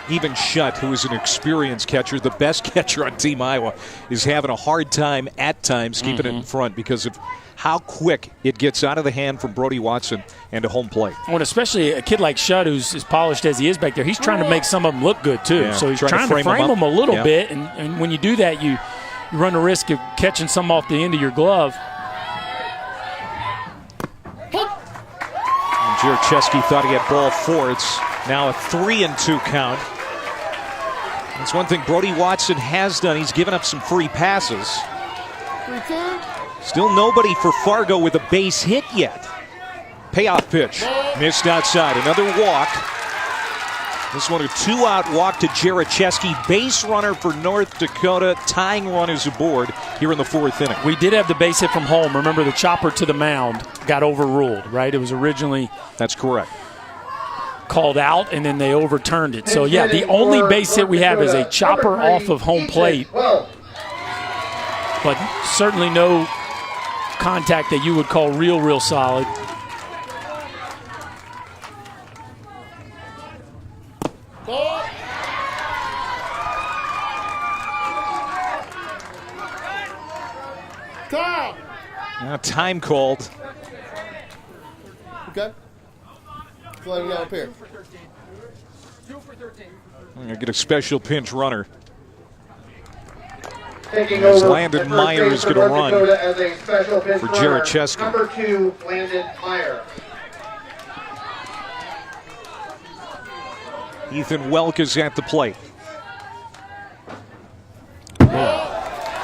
Even Shutt, who is an experienced catcher, the best catcher on Team Iowa, is having a hard time at times keeping it in front because of how quick it gets out of the hand from Brody Watson and to home plate. Well, especially a kid like Shutt, who's as polished as he is back there, he's trying to make some of them look good too. Yeah, so he's trying to frame them a little bit, and when you do that, you run the risk of catching some off the end of your glove. And Jarocheski thought he had ball 4. It's now a 3-2 count. That's one thing Brody Watson has done. He's given up some free passes. Still nobody for Fargo with a base hit yet. Payoff pitch. Missed outside. Another walk. This one a 2-out walk to Jarocheski. Base runner for North Dakota. Tying run is aboard here in the 4th inning. We did have the base hit from home. Remember, the chopper to the mound got overruled, right? It was originally... That's correct. Called out, and then they overturned it. So, yeah, the only base hit we have is a chopper off of home plate. But certainly no contact that you would call real solid. Now time called. Okay. Let him know up here. I'm going to get a special pinch runner. Taking As over Landon at first Meyer base is for going to North run Dakota as a special pitch for runner, Jarocheski. Number 2, Landon Meyer. Ethan Welk is at the plate.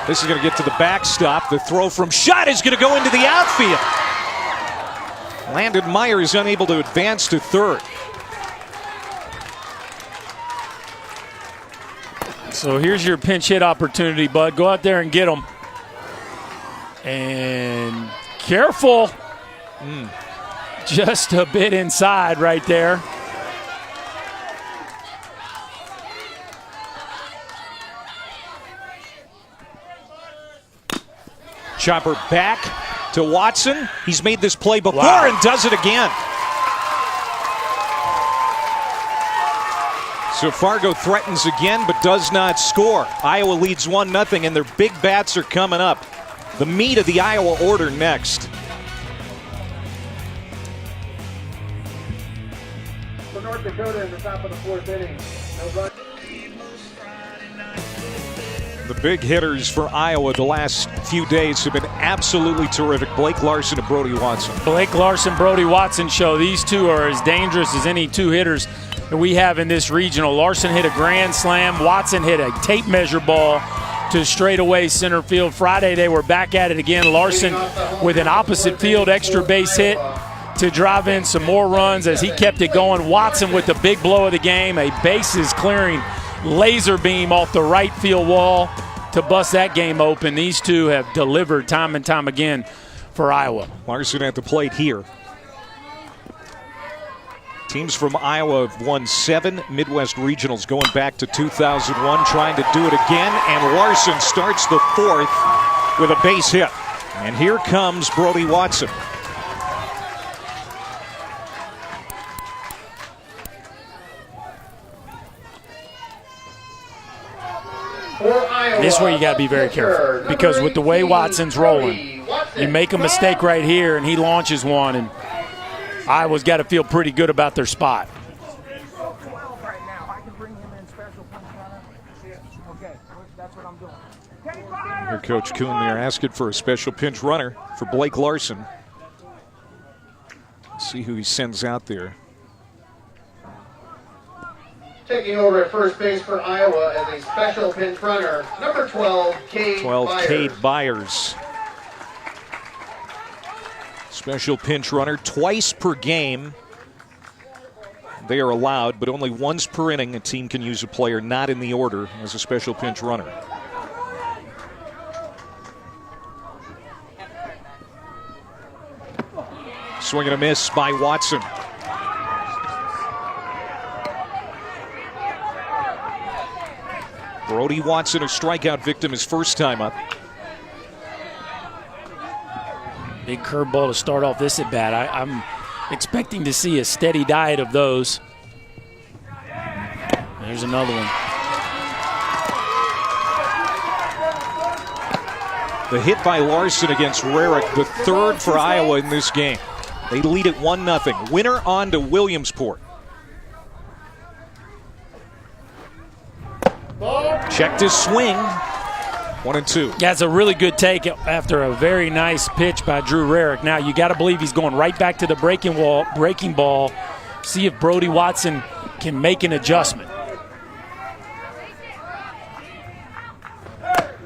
This is going to get to the backstop. The throw from shot is going to go into the outfield. Landon Meyer is unable to advance to third. So here's your pinch hit opportunity, bud. Go out there and get him. And careful. Just a bit inside right there. Chopper back to Watson. He's made this play before and does it again. So Fargo threatens again but does not score. Iowa leads 1-0 and their big bats are coming up. The meat of the Iowa order next. For North Dakota in the top of the 4th inning. No run. The big hitters for Iowa the last few days have been absolutely terrific. Blake Larson and Brody Watson. Blake Larson, Brody Watson show these two are as dangerous as any two hitters that we have in this regional. Larson hit a grand slam. Watson hit a tape measure ball to straightaway center field. Friday they were back at it again. Larson with an opposite field extra base hit to drive in some more runs as he kept it going. Watson with the big blow of the game, a bases clearing laser beam off the right field wall to bust that game open. These two have delivered time and time again for Iowa. Larson at the plate here. Teams from Iowa have won 7 Midwest Regionals going back to 2001, trying to do it again, and Larson starts the 4th with a base hit. And here comes Brody Watson. This is where you got to be very careful, because with the way Watson's rolling, you make a mistake right here and he launches one, and Iowa's got to feel pretty good about their spot. Here, Coach Kuhn, they're asking for a special pinch runner for Blake Larson. Let's see who he sends out there. Taking over at first base for Iowa as a special pinch runner, number 12, Cade Byers. Special pinch runner twice per game. They are allowed, but only once per inning a team can use a player not in the order as a special pinch runner. Swing and a miss by Watson. Brody Watson, a strikeout victim his first time up. Big curveball to start off this at bat. I'm expecting to see a steady diet of those. There's another one. The hit by Larson against Rarick, the 3rd for Iowa in this game. They lead it 1-0. Winner on to Williamsport. Checked his swing. 1-2. Yeah, it's a really good take after a very nice pitch by Drew Rarick. Now you got to believe he's going right back to the breaking ball. See if Brody Watson can make an adjustment.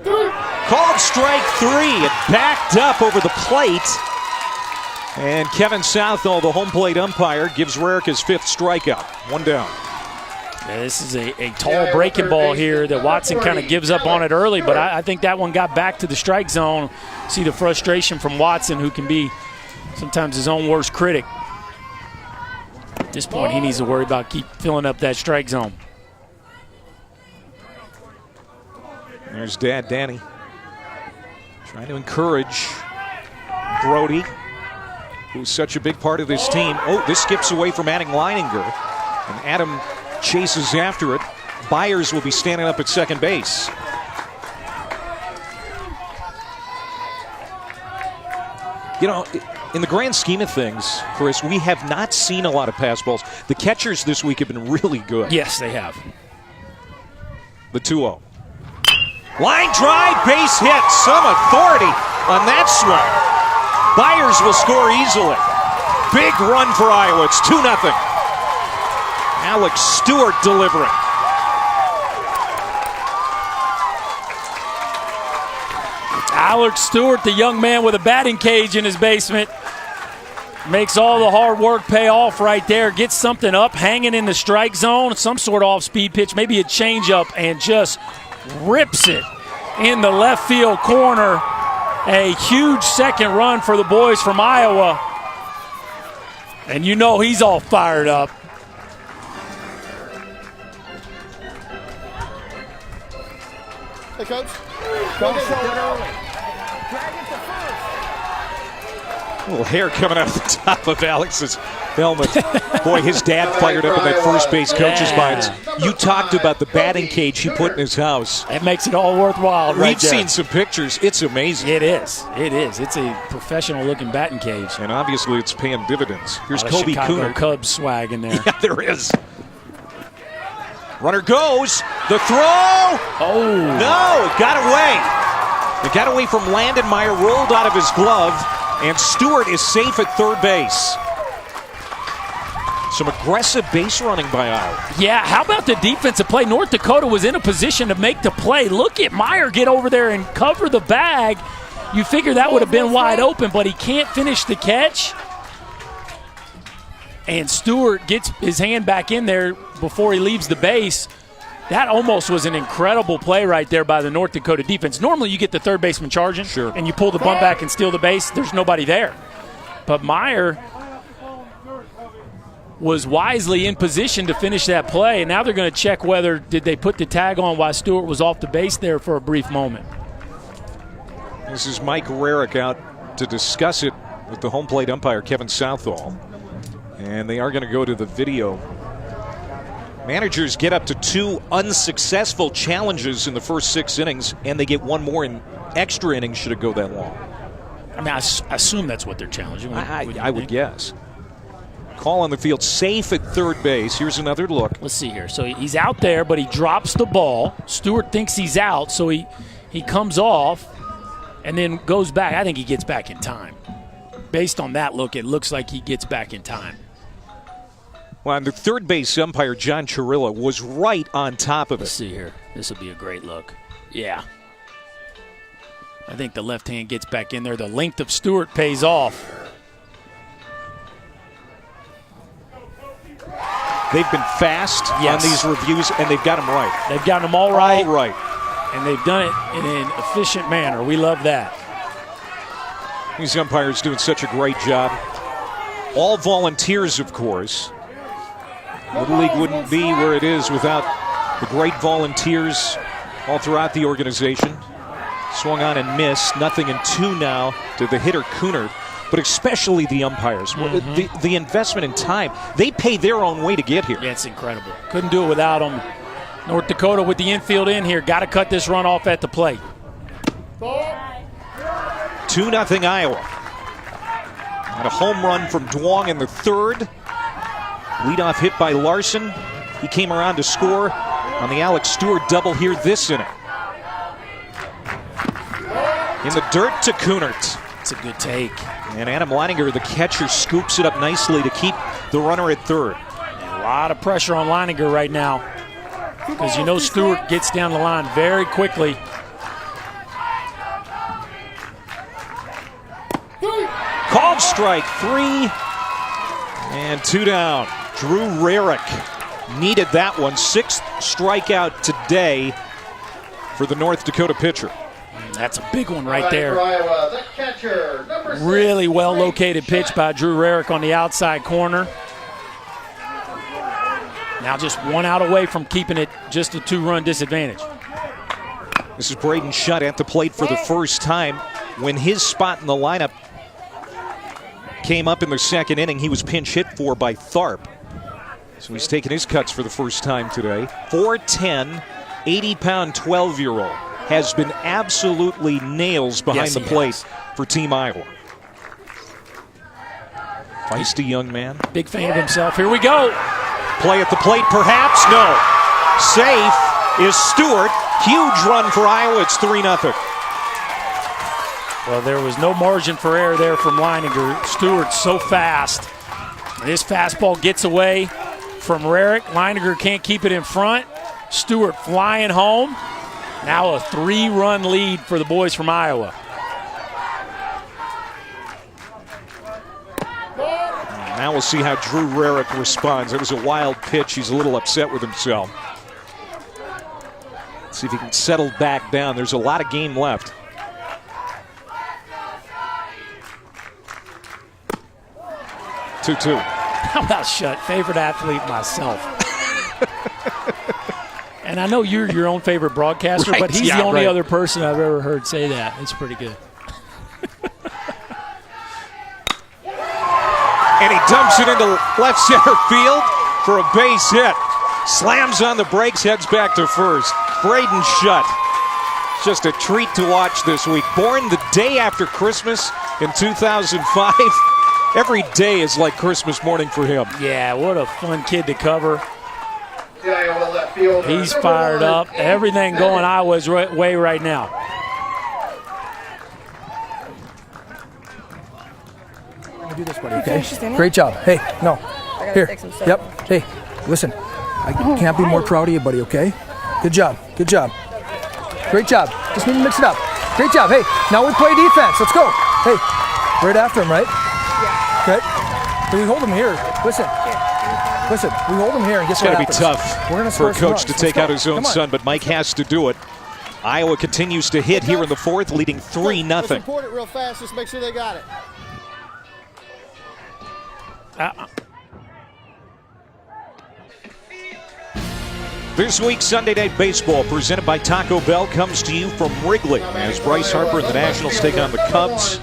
Called strike 3. It backed up over the plate. And Kevin Southall, the home plate umpire, gives Rarick his 5th strikeout. 1 down. Yeah, this is a tall breaking ball here that Watson kind of gives up on it early, but I think that one got back to the strike zone. See the frustration from Watson, who can be sometimes his own worst critic. At this point, he needs to worry about keep filling up that strike zone. There's Dad Danny trying to encourage Brody, who's such a big part of this team. Oh, this skips away from Adam Leininger, and Adam chases after it. Byers will be standing up at second base. You know, in the grand scheme of things, Chris, we have not seen a lot of pass balls. The catchers this week have been really good. Yes, they have. The 2-0. Line drive, base hit. Some authority on that swing. Byers will score easily. Big run for Iowa. It's 2-0. Alex Stewart delivering. Alex Stewart, the young man with a batting cage in his basement, makes all the hard work pay off right there. Gets something up, hanging in the strike zone, some sort of off-speed pitch, maybe a changeup, and just rips it in the left field corner. A huge second run for the boys from Iowa. And you know he's all fired up. Hey, Coach. Don't show it early. Drag it to first. A little hair coming out the top of Alex's helmet. Boy, his dad fired up in that first base coach's minds. You talked about the batting cage he put in his house. It makes it all worthwhile. We've seen some pictures. It's amazing. It is. It is. It's a professional-looking batting cage. And obviously it's paying dividends. Here's Kobe Chicago Cooner. Cubs swag in there. Yeah, there is. Runner goes. The throw. Oh. No, it got away. It got away from Landon Meyer, rolled out of his glove, and Stewart is safe at third base. Some aggressive base running by Iowa. Yeah, how about the defensive play? North Dakota was in a position to make the play. Look at Meyer get over there and cover the bag. You figure that would have been wide open, but he can't finish the catch. And Stewart gets his hand back in there before he leaves the base. That almost was an incredible play right there by the North Dakota defense. Normally you get the third baseman charging, and you pull the bunt back and steal the base. There's nobody there. But Meyer was wisely in position to finish that play, and now they're going to check whether did they put the tag on while Stewart was off the base there for a brief moment. This is Mike Rarick out to discuss it with the home plate umpire, Kevin Southall. And they are going to go to the video. Managers get up to 2 unsuccessful challenges in the first 6 innings, and they get 1 more in extra innings should it go that long. I mean, I assume that's what they're challenging. I would guess. Call on the field, safe at third base. Here's another look. Let's see here. So he's out there, but he drops the ball. Stewart thinks he's out, so he comes off and then goes back. I think he gets back in time. Based on that look, it looks like he gets back in time. Well, and the third base umpire, John Chirilla, was right on top of it. Let's see here. This will be a great look. Yeah. I think the left hand gets back in there. The length of Stewart pays off. They've been fast on these reviews, and they've got them right. They've got them all right. All right. And they've done it in an efficient manner. We love that. These umpires doing such a great job. All volunteers, of course. Little League wouldn't be where it is without the great volunteers all throughout the organization. Swung on and missed. 0-2 now to the hitter Cooner, but especially the umpires. The investment in time, they pay their own way to get here. Yeah, it's incredible. Couldn't do it without them. North Dakota with the infield in here. Got to cut this run off at the plate. 2-0 Iowa. And a home run from Duong in the third. Leadoff hit by Larson. He came around to score on the Alex Stewart double here this inning. In the dirt to Coonert. It's a good take. And Adam Leininger, the catcher, scoops it up nicely to keep the runner at third. A lot of pressure on Leininger right now, because you know Stewart gets down the line very quickly. Called strike 3 and 2 down. Drew Rarick needed that one. 6th strikeout today for the North Dakota pitcher. That's a big one right there. For Iowa, the catcher, number 6, really well located pitch by Drew Rarick on the outside corner. Now just 1 out away from keeping it just a 2-run disadvantage. This is Braden Shutt at the plate for the first time. When his spot in the lineup came up in the second inning, he was pinch hit for by Tharp. So he's taking his cuts for the first time today. 4'10", 80-pound 12-year-old has been absolutely nails behind the plate for Team Iowa. Feisty young man. Big fan of himself. Here we go. Play at the plate, perhaps? No. Safe is Stewart. Huge run for Iowa. It's 3-0. Well, there was no margin for error there from Leininger. Stewart's so fast. This fastball gets away from Rarick. Leininger can't keep it in front. Stewart flying home. Now a 3-run lead for the boys from Iowa. Now we'll see how Drew Rarick responds. It was a wild pitch. He's a little upset with himself. Let's see if he can settle back down. There's a lot of game left. How about shut? Favorite athlete myself. And I know you're your own favorite broadcaster, right, but he's the only other person I've ever heard say that. It's pretty good. And he dumps it into left center field for a base hit. Slams on the brakes, heads back to first. Braden Shutt. Just a treat to watch this week. Born the day after Christmas in 2005. Every day is like Christmas morning for him. Yeah, what a fun kid to cover. He's fired up. Everything going Iowa's way right now. Do this, buddy, okay? Great job. Hey, no. Here. Yep. Hey, listen. I can't be more proud of you, buddy, okay? Good job. Good job. Great job. Just need to mix it up. Great job. Hey, now we play defense. Let's go. Hey, right after him, right? Yeah. Okay. Then we hold him here. Listen. Listen, we hold him here and get it's got to be tough for a coach to take out his own son, but Mike has to do it. Iowa continues to hit here in the fourth, leading 3-0. Report it real fast. Just make sure they got it. This week's Sunday Night Baseball, presented by Taco Bell, comes to you from Wrigley as Bryce Harper and the Nationals take on the Cubs.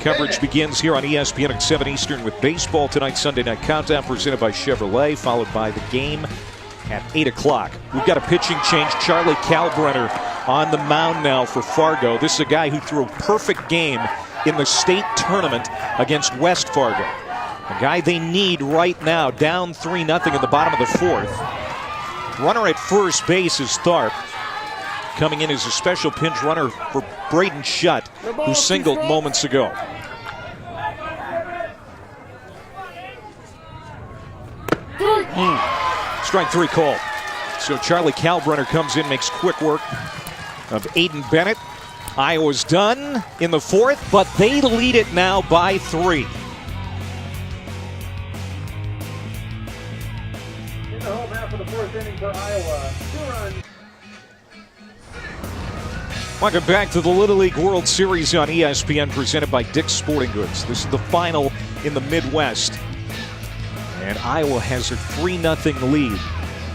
Coverage begins here on ESPN at 7 Eastern with baseball tonight. Sunday Night Countdown presented by Chevrolet, followed by the game at 8 o'clock. We've got a pitching change. Charlie Kalbrenner on the mound now for Fargo. This is a guy who threw a perfect game in the state tournament against West Fargo. A guy they need right now, down 3-0 in the bottom of the fourth. Runner at first base is Tharp. Coming in as a special pinch runner for Braden Shutt, who singled moments ago. Strike 3 called. So Charlie Kalbrenner comes in, makes quick work of Aiden Bennett. Iowa's done in the fourth, but they lead it now by 3. In the home half of the fourth inning for Iowa, 2 runs. Welcome back to the Little League World Series on ESPN, presented by Dick's Sporting Goods. This is the final in the Midwest. And Iowa has a 3-0 lead.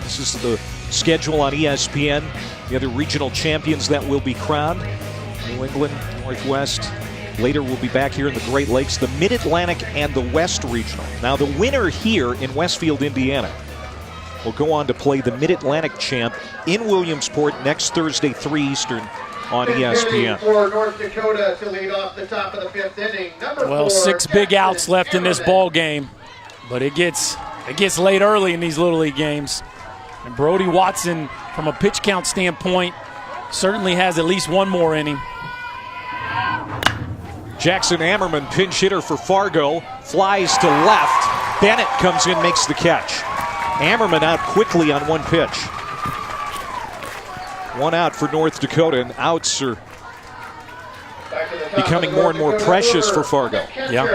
This is the schedule on ESPN. The other regional champions that will be crowned. New England, Northwest. Later we'll be back here in the Great Lakes, the Mid-Atlantic and the West Regional. Now the winner here in Westfield, Indiana, will go on to play the Mid-Atlantic champ in Williamsport next Thursday, 3 Eastern on ESPN. For North Dakota to lead off the top of the 5th inning. Well, 6 big outs left in this ball game, but it gets late early in these Little League games. And Brody Watson, from a pitch count standpoint, certainly has at least one more inning. Jackson Ammerman, pinch hitter for Fargo, flies to left. Bennett comes in, makes the catch. Ammerman out quickly on one pitch. 1 out for North Dakota, and outs are becoming more and more precious for Fargo. Yeah.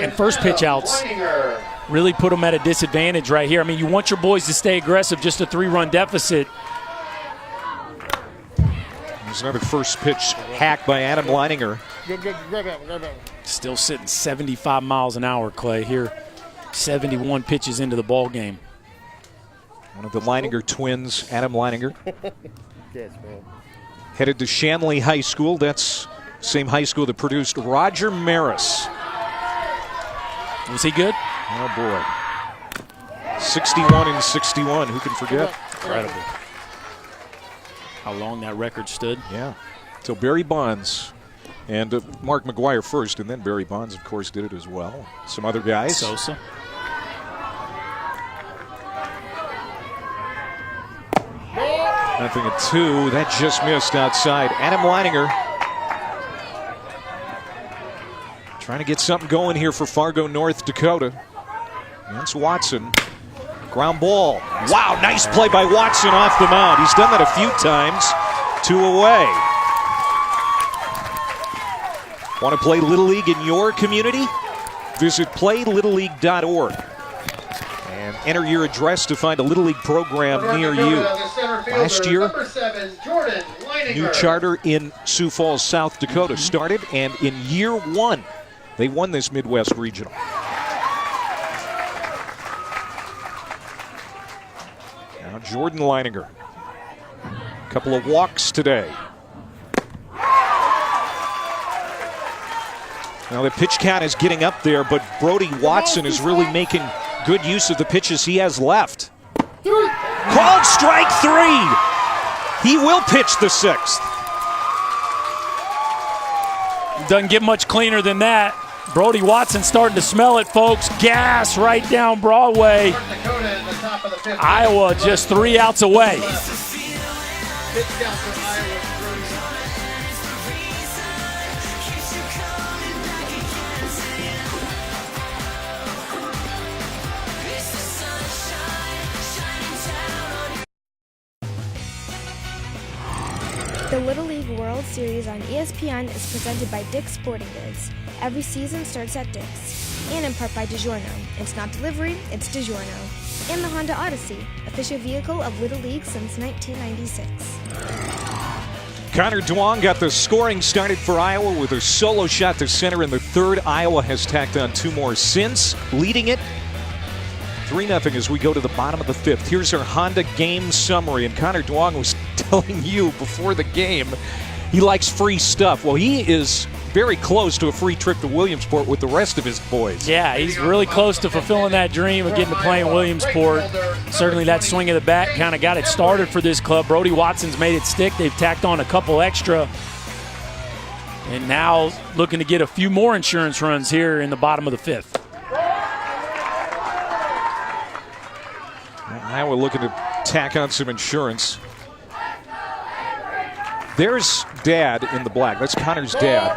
And first pitch outs really put them at a disadvantage right here. I mean, you want your boys to stay aggressive, just a 3-run deficit. There's another first pitch hack by Adam Leininger. Still sitting 75 miles an hour, Clay, here 71 pitches into the ball game. One of the Leininger twins, Adam Leininger, headed to Shanley High School. That's the same high school that produced Roger Maris. Was he good? Oh, boy. 61 and 61. Who can forget? Incredible. How long that record stood. Yeah. So Barry Bonds and Mark McGuire first, and then Barry Bonds, of course, did it as well. Some other guys. Sosa. 0-2. That just missed outside. Adam Leininger trying to get something going here for Fargo, North Dakota. That's Watson. Ground ball. Wow, nice play by Watson off the mound. He's done that a few times. 2 away. Want to play Little League in your community? Visit playlittleleague.org and enter your address to find a Little League program near you. Last year, new charter in Sioux Falls, South Dakota started, and in year 1, they won this Midwest Regional. Now Jordan Leininger. A couple of walks today. Now the pitch count is getting up there, but Brody Watson is really making good use of the pitches he has left. Called strike 3. He will pitch the 6th. Doesn't get much cleaner than that. Brody Watson starting to smell it, folks. Gas right down Broadway. Iowa just 3 outs away. The Little League World Series on ESPN is presented by Dick's Sporting Goods. Every season starts at Dick's. And in part by DiGiorno. It's not delivery, it's DiGiorno. And the Honda Odyssey, official vehicle of Little League since 1996. Connor Duong got the scoring started for Iowa with a solo shot to center in the 3rd. Iowa has tacked on 2 more since, leading it 3-0 as we go to the bottom of the 5th. Here's our Honda game summary. And Connor Duong was telling you before the game he likes free stuff. Well, he is very close to a free trip to Williamsport with the rest of his boys. Yeah, he's really close to fulfilling that dream of getting to play in Williamsport. Certainly that swing of the bat kind of got it started for this club. Brody Watson's made it stick. They've tacked on a couple extra. And now looking to get a few more insurance runs here in the bottom of the 5th. Iowa looking to tack on some insurance. There's Dad in the black. That's Connor's dad.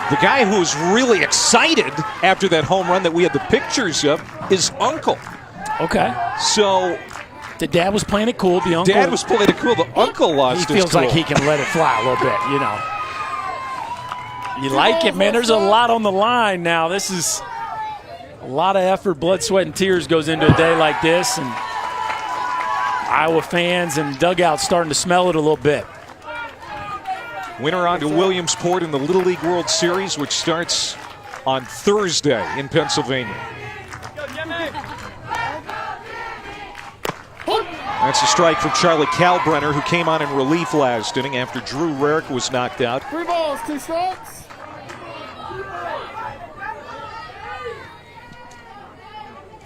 The guy who's really excited after that home run that we had the pictures of is Uncle. Okay. So the dad was playing it cool. The uncle. Dad was playing it cool. The uncle lost his cool. He feels like he can let it fly a little bit, you know. You like it, man. There's a lot on the line now. This is a lot of effort, blood, sweat, and tears goes into a day like this. And Iowa fans and dugouts starting to smell it a little bit. Winner on to Williamsport in the Little League World Series, which starts on Thursday in Pennsylvania. That's a strike from Charlie Kalbrenner, who came on in relief last inning after Drew Rarick was knocked out. 3 balls, 2 strikes.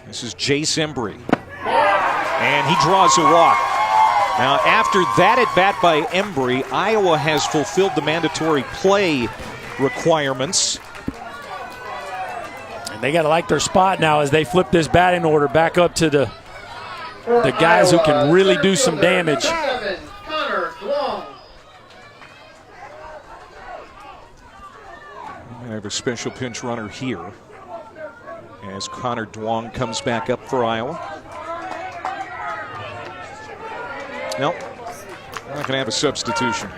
This is Jace Embry. And he draws a walk. Now, after that at bat by Embry, Iowa has fulfilled the mandatory play requirements. And they got to like their spot now as they flip this batting order back up to the guys who can really do some damage. I have a special pinch runner here as Connor Duong comes back up for Iowa. Nope, not going to have a substitution.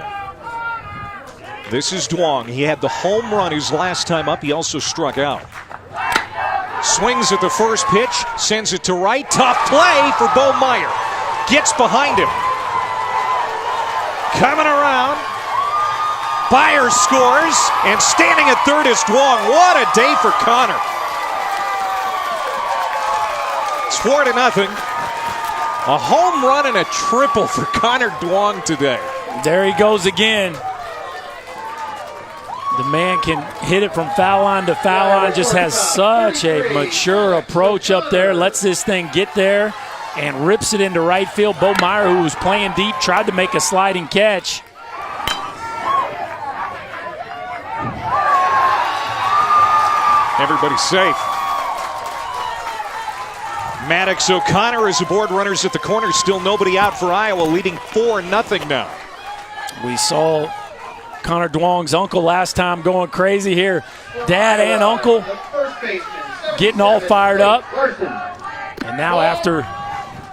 This is Duong. He had the home run his last time up. He also struck out. Swings at the first pitch, sends it to right. Tough play for Bo Meyer. Gets behind him. Coming around. Meyer scores, and standing at third is Duong. What a day for Connor. It's 4-0. A home run and a triple for Connor Duong today. There he goes again. The man can hit it from foul line to foul line. Just has such a mature approach up there. Lets this thing get there and rips it into right field. Bo Meyer, who was playing deep, tried to make a sliding catch. Everybody's safe. Maddox O'Connor is aboard, runners at the corner. Still nobody out for Iowa, leading 4-0 now. We saw Connor Duong's uncle last time going crazy here. Dad and uncle getting all fired up. And now after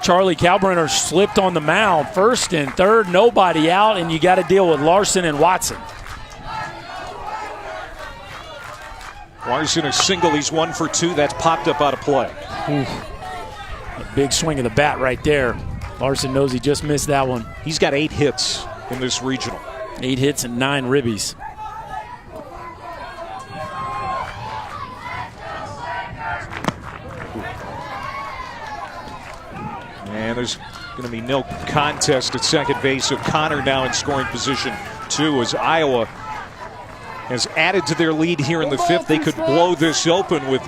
Charlie Kalbrenner slipped on the mound, first and third, nobody out, and you got to deal with Larson and Watson. Larson a single, he's 1 for 2. That's popped up out of play. A big swing of the bat right there. Larson knows he just missed that one. He's got 8 hits in this regional. 8 hits and 9 ribbies. And there's going to be no contest at second base. O'Connor now in scoring position 2 as Iowa has added to their lead here in the 5th. They could blow this open with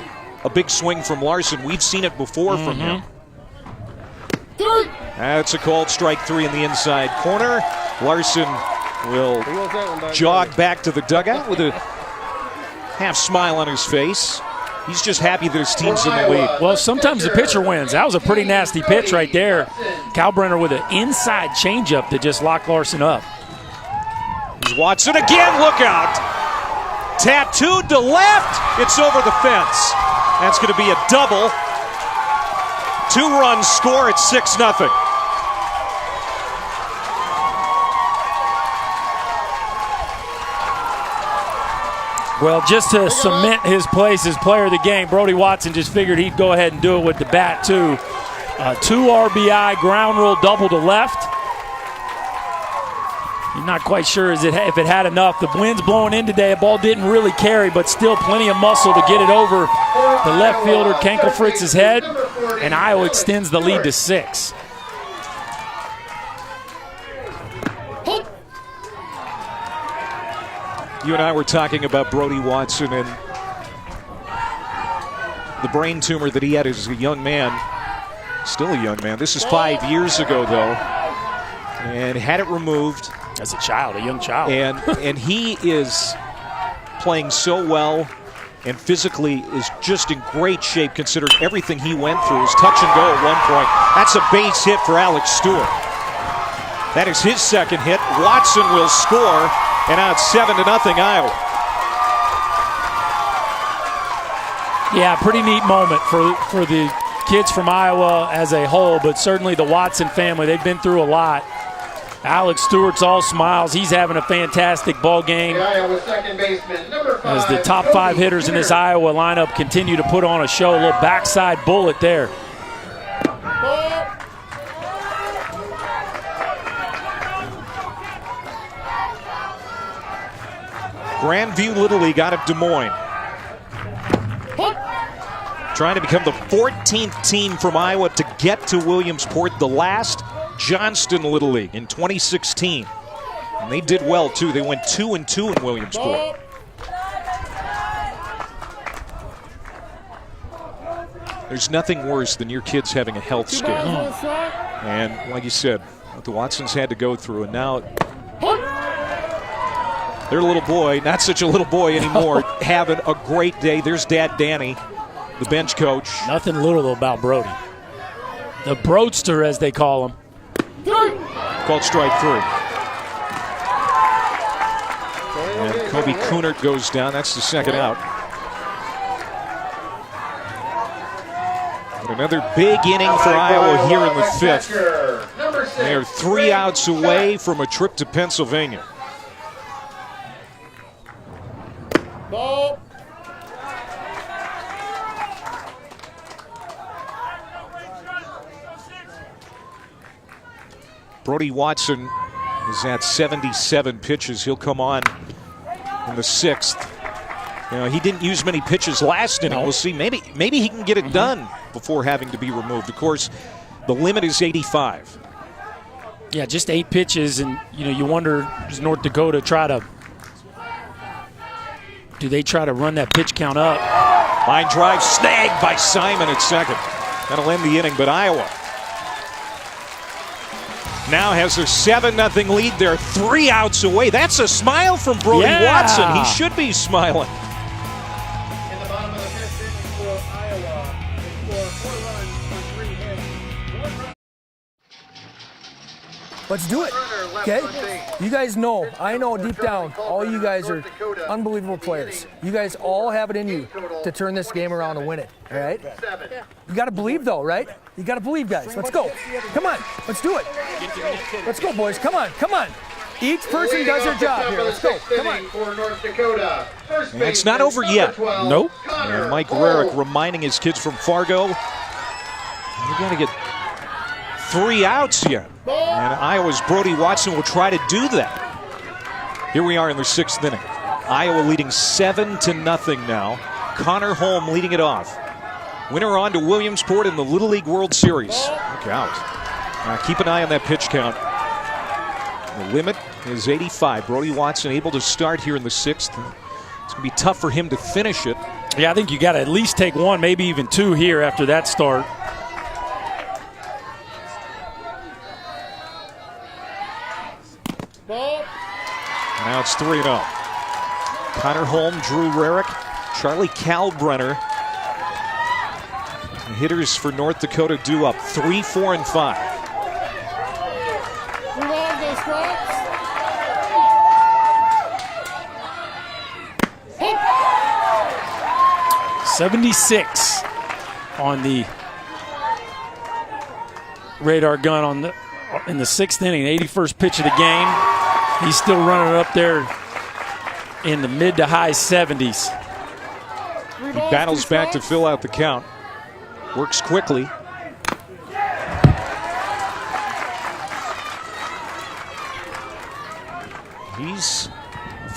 a big swing from Larson. We've seen it before from him. That's a called strike 3 in the inside corner. Larson will jog back to the dugout with a half smile on his face. He's just happy that his team's in the lead. Well, sometimes the pitcher wins. That was a pretty nasty pitch right there. Kalbrenner with an inside changeup that just locked Larson up. Here's Watson again, look out. Tattooed to left, it's over the fence. That's going to be a double. 2-run score at 6-0. Well, just to cement his place as player of the game, Brody Watson just figured he'd go ahead and do it with the bat, too. 2 RBI ground rule double to left. You're not quite sure if it had enough. The wind's blowing in today. The ball didn't really carry, but still plenty of muscle to get it over the left fielder, Kenkelfritz's head, and Iowa extends the lead to 6. You and I were talking about Brody Watson and the brain tumor that he had as a young man. Still a young man. This is 5 years ago, though, and had it removed. As a child, a young child. And he is playing so well and physically is just in great shape considering everything he went through. His touch and go at one point. That's a base hit for Alex Stewart. That is his second hit. Watson will score, and now it's 7-0 Iowa. Yeah, pretty neat moment for the kids from Iowa as a whole, but certainly the Watson family. They've been through a lot. Alex Stewart's all smiles. He's having a fantastic ball game. As the top 5 hitters in this Iowa lineup continue to put on a show. A little backside bullet there. Grandview Little League out of Des Moines. Trying to become the 14th team from Iowa to get to Williamsport. The last, Johnston Little League in 2016. And they did well, too. They went 2-2 in Williamsport. There's nothing worse than your kids having a health scare. And like you said, what the Watsons had to go through, and now their little boy, not such a little boy anymore, having a great day. There's Dad Danny, the bench coach. Nothing little about Brody. The Broadster, as they call him. Called strike 3. And Kobe Kunert goes down. That's the second out. But another big inning for Iowa here in the 5th. They are 3 outs away from a trip to Pennsylvania. Ball. Brody Watson is at 77 pitches. He'll come on in the 6th. You know, he didn't use many pitches last inning. We'll see. Maybe he can get it done before having to be removed. Of course, the limit is 85. Yeah, just 8 pitches, and you wonder, does North Dakota do they try to run that pitch count up? Line drive snagged by Simon at second. That'll end the inning, but Iowa now has a 7-0 lead. They're 3 outs away. That's a smile from Brody Watson. He should be smiling. In the bottom of the 5th inning for Iowa, they score 4 runs on 3 Let's do it, okay? You guys know, I know deep down, all you guys are unbelievable players. You guys all have it in you to turn this game around and win it, all right? You got to believe, though, right? You got to believe, guys. Let's go. Come on, let's do it. Let's go, boys. Come on, come on. Each person does their job here. Let's go. Come on. And it's not over yet. Nope. And Mike Rarick reminding his kids from Fargo, you got to get 3 outs here. And Iowa's Brody Watson will try to do that. Here we are in the 6th inning. Iowa leading 7-0 now. Connor Holm leading it off. Winner on to Williamsport in the Little League World Series. Look out. Keep an eye on that pitch count. The limit is 85. Brody Watson able to start here in the 6th. It's going to be tough for him to finish it. Yeah, I think you got to at least take 1, maybe even 2 here after that start. Now it's 3-0. Connor Holm, Drew Rarick, Charlie Kalbrenner. The hitters for North Dakota due up 3, 4, and 5. 76 on the radar gun in the 6th inning, 81st pitch of the game. He's still running up there in the mid to high 70s. He battles back to fill out the count. Works quickly. He's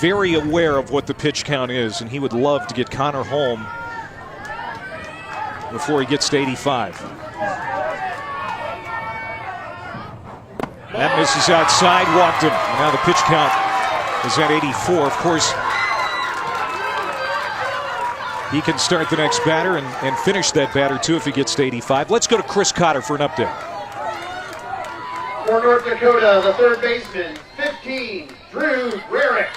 very aware of what the pitch count is, and he would love to get Connor Holm before he gets to 85. That misses outside, walked him. Now the pitch count is at 84. Of course, he can start the next batter and finish that batter too if he gets to 85. Let's go to Chris Cotter for an update. For North Dakota, the 3rd baseman, 15, Drew Rarick.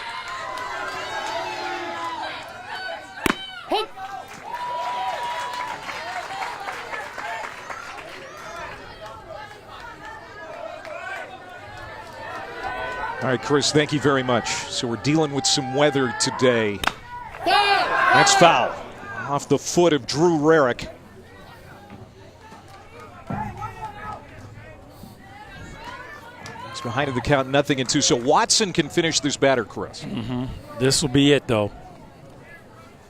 All right, Chris, thank you very much. So we're dealing with some weather today. That's foul. Off the foot of Drew Rarick. It's behind the count, 0-2. So Watson can finish this batter, Chris. This will be it, though.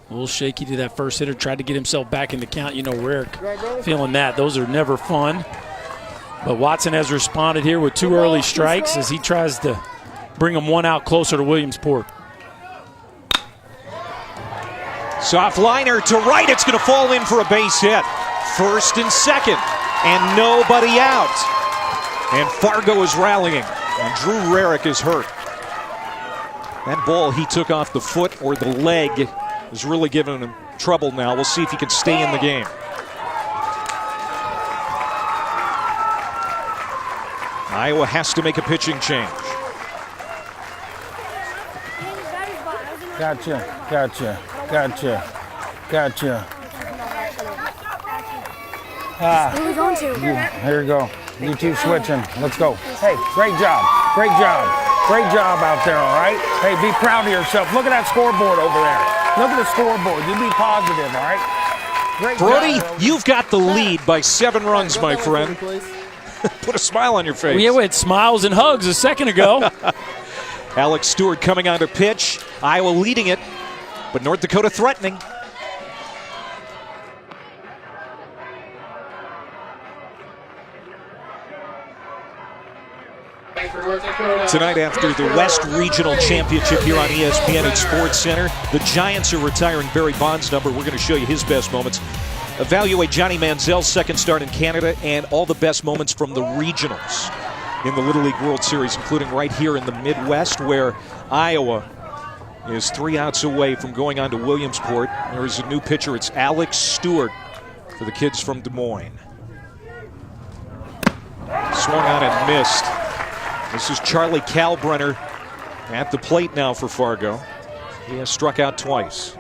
A little shaky to that first hitter. Tried to get himself back in the count. You know, Rarick feeling that. Those are never fun. But Watson has responded here with 2 early strikes as he tries to bring him 1 out closer to Williamsport. Soft liner to right. It's going to fall in for a base hit. 1st and 2nd, and nobody out. And Fargo is rallying, and Drew Rarick is hurt. That ball he took off the foot or the leg is really giving him trouble now. We'll see if he can stay in the game. Iowa has to make a pitching change. Gotcha. Where are we going to? Here you go. You two switching. Let's go. Hey, great job. Great job. Great job out there, all right? Hey, be proud of yourself. Look at that scoreboard over there. Look at the scoreboard. You be positive, all right? Great Brody, job. you've got the lead by 7 runs, my friend. Put a smile on your face. Yeah, we had smiles and hugs a second ago. Alex Stewart coming on to pitch. Iowa leading it, but North Dakota threatening. Tonight after the West Regional Championship here on ESPN at Sports Center, the Giants are retiring Barry Bonds' number. We're going to show you his best moments. Evaluate Johnny Manziel's 2nd start in Canada and all the best moments from the regionals in the Little League World Series, including right here in the Midwest, where Iowa is 3 outs away from going on to Williamsport. There is a new pitcher. It's Alex Stewart for the kids from Des Moines. Swung on and missed. This is Charlie Kalbrenner at the plate now for Fargo. He has struck out twice.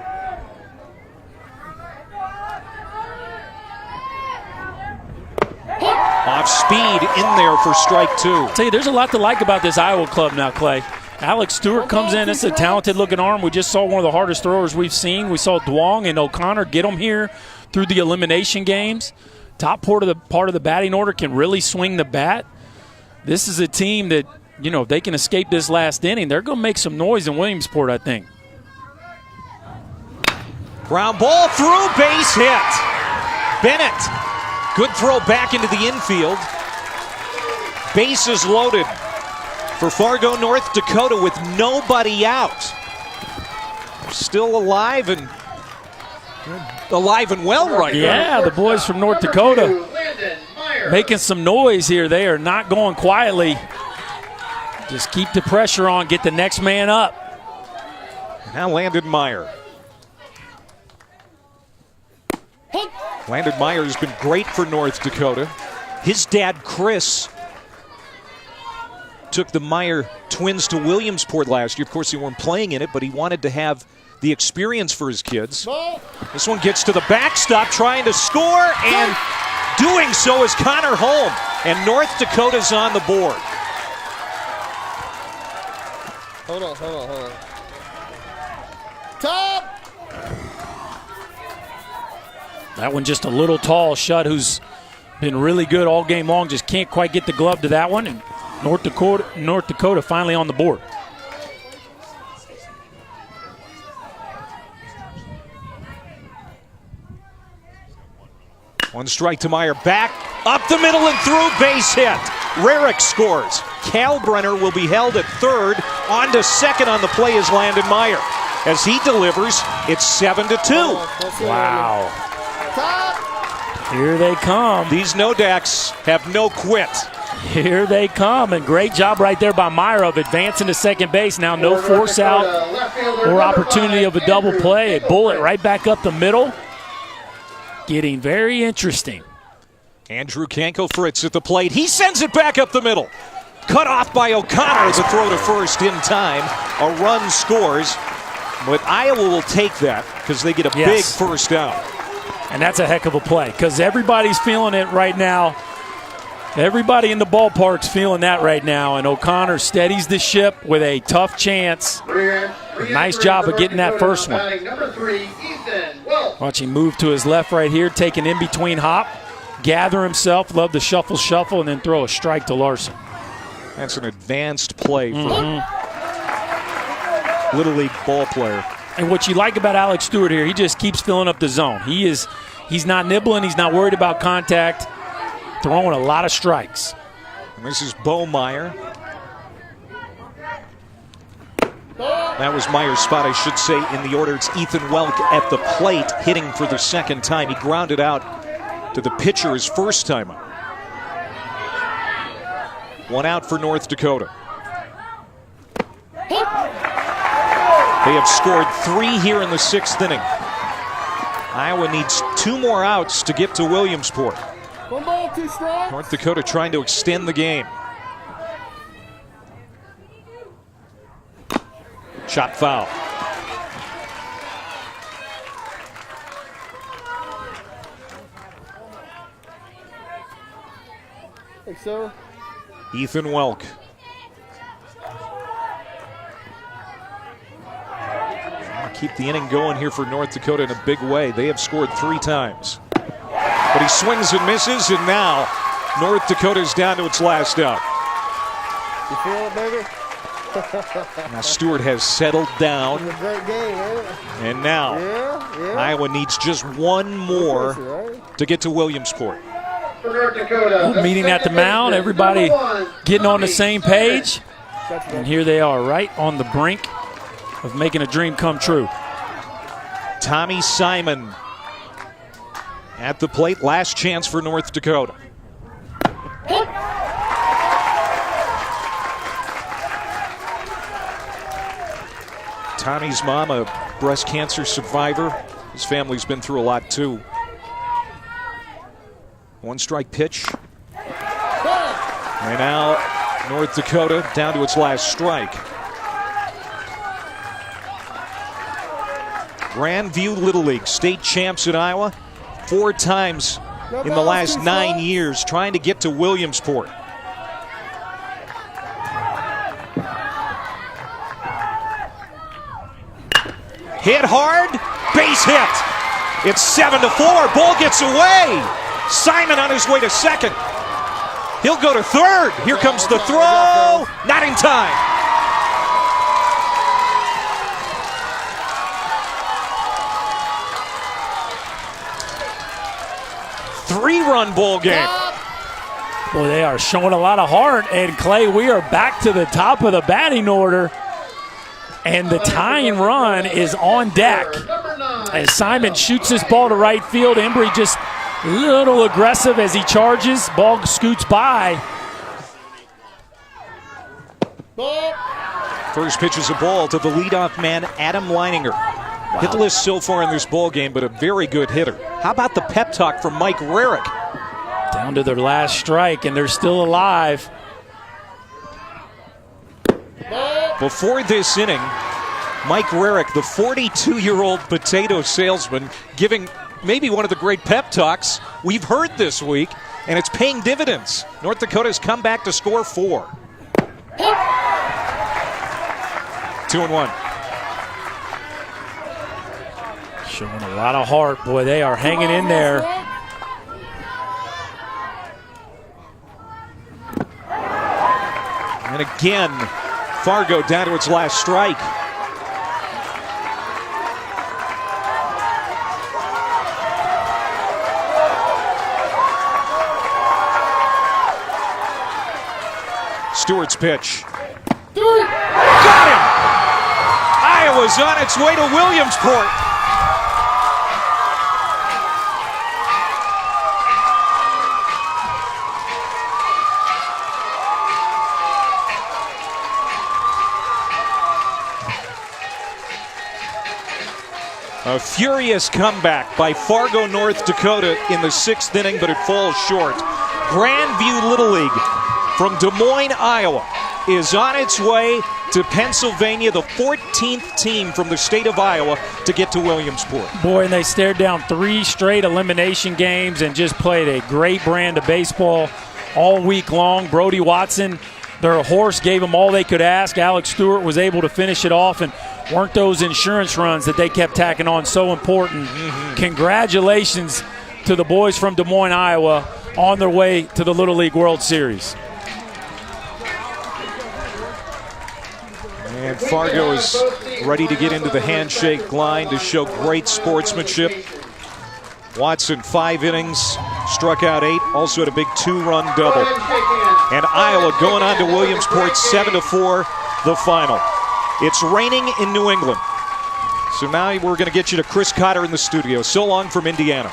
Off speed in there for strike 2. I'll tell you, there's a lot to like about this Iowa club now, Clay. Alex Stewart comes in. It's a talented-looking arm. We just saw one of the hardest throwers we've seen. We saw Duong and O'Connor get them here through the elimination games. Top part of the batting order can really swing the bat. This is a team that, you know, if they can escape this last inning, they're going to make some noise in Williamsport, I think. Ground ball through, base hit. Bennett, good throw back into the infield. Bases loaded for Fargo, North Dakota with nobody out. They're still alive and well right now. Yeah, the boys from North Dakota making some noise here. They are not going quietly. Just keep the pressure on, get the next man up. Now Landon Meyer. Landon Meyer has been great for North Dakota. His dad, Chris, took the Meyer twins to Williamsport last year. Of course, they weren't playing in it, but he wanted to have the experience for his kids. This one gets to the backstop, trying to score, and doing so is Connor Holm. And North Dakota's on the board. Hold on. Top! That one just a little tall. Shutt, who's been really good all game long, just can't quite get the glove to that one. And North Dakota finally on the board. One strike to Meyer, back, up the middle and through, base hit. Rarick scores. Kalbrenner will be held at third. On to second on the play is Landon Meyer. As he delivers, it's 7-2. Wow. Here they come. These Nodaks have no quit. Here they come, and great job right there by Meyer of advancing to second base. Now no force out or opportunity of a double play. A bullet right back up the middle. Getting very interesting. Andrew Kanko-Fritz at the plate. He sends it back up the middle. Cut off by O'Connor. The throw to first in time. A run scores. But Iowa will take that because they get a big first out. And that's a heck of a play because everybody's feeling it right now. Everybody in the ballpark's feeling that right now. And O'Connor steadies the ship with a tough chance. Nice job of getting that first one. Watch him move to his left right here, take an in-between hop, gather himself, love the shuffle, and then throw a strike to Larson. That's an advanced play for Little League ball player. And what you like about Alex Stewart here, he just keeps filling up the zone. He's not nibbling, he's not worried about contact, throwing a lot of strikes. And this is Bo Meyer. That was Meyer's spot, I should say, in the order. It's Ethan Welk at the plate, hitting for the second time. He grounded out to the pitcher his first time up. One out for North Dakota. They have scored 3 here in the 6th inning. Iowa needs 2 more outs to get to Williamsport. 1 ball, 2 strikes. North Dakota trying to extend the game. Shot foul. Think so. Ethan Welk. Keep the inning going here for North Dakota in a big way. They have scored 3 times. But he swings and misses, and now North Dakota's down to its last out. You feel it, baby? Now Stewart has settled down. It's a great game, ain't it? And now Iowa needs just 1 more to get to Williamsport. Meeting at the mound, everybody getting on the same page. And here they are, right on the brink of making a dream come true. Tommy Simon at the plate. Last chance for North Dakota. Tommy's mom, a breast cancer survivor. His family's been through a lot too. 1 strike pitch. And now North Dakota down to its last strike. Grandview Little League, state champs in Iowa. 4 times in the last 9 years trying to get to Williamsport. Hit hard, base hit. It's 7-4, ball gets away. Simon on his way to second. He'll go to third. Here comes the throw, not in time. Three-run ball game. Boy, they are showing a lot of heart. And Clay, we are back to the top of the batting order. And the tying run is on deck. As Simon shoots this ball to right field, Embry just a little aggressive as he charges. Ball scoots by. First pitch is a ball to the leadoff man, Adam Leininger. Wow. Hitless so far in this ball game, but a very good hitter. How about the pep talk from Mike Rarick? Down to their last strike, and they're still alive. Before this inning, Mike Rarick, the 42-year-old potato salesman, giving maybe one of the great pep talks we've heard this week, and it's paying dividends. North Dakota's come back to score 4. 2-1. Showing a lot of heart. Boy, they are hanging in there. And again, Fargo down to its last strike. Stewart's pitch. Got him! Iowa's on its way to Williamsport. A furious comeback by Fargo, North Dakota in the 6th inning, but it falls short. Grandview Little League from Des Moines, Iowa, is on its way to Pennsylvania, the 14th team from the state of Iowa to get to Williamsport. Boy, and they stared down 3 straight elimination games and just played a great brand of baseball all week long. Brody Watson, their horse, gave them all they could ask. Alex Stewart was able to finish it off, and weren't those insurance runs that they kept tacking on so important. Congratulations to the boys from Des Moines, Iowa, on their way to the Little League World Series. And Fargo is ready to get into the handshake line to show great sportsmanship. Watson, 5 innings, struck out 8, also had a big 2-run double. And Iowa going on to Williamsport, 7-4, the final. It's raining in New England. So now we're going to get you to Chris Cotter in the studio. So long from Indiana.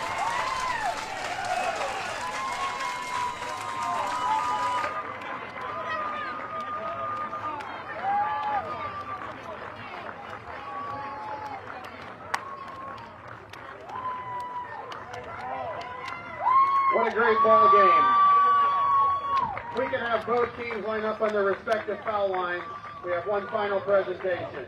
What a great ball game. We can have both teams line up on their respective foul lines. We have one final presentation.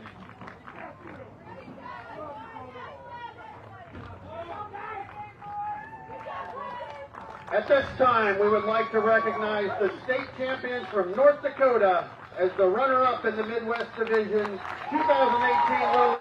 At this time, we would like to recognize the state champions from North Dakota as the runner-up in the Midwest Division 2018 World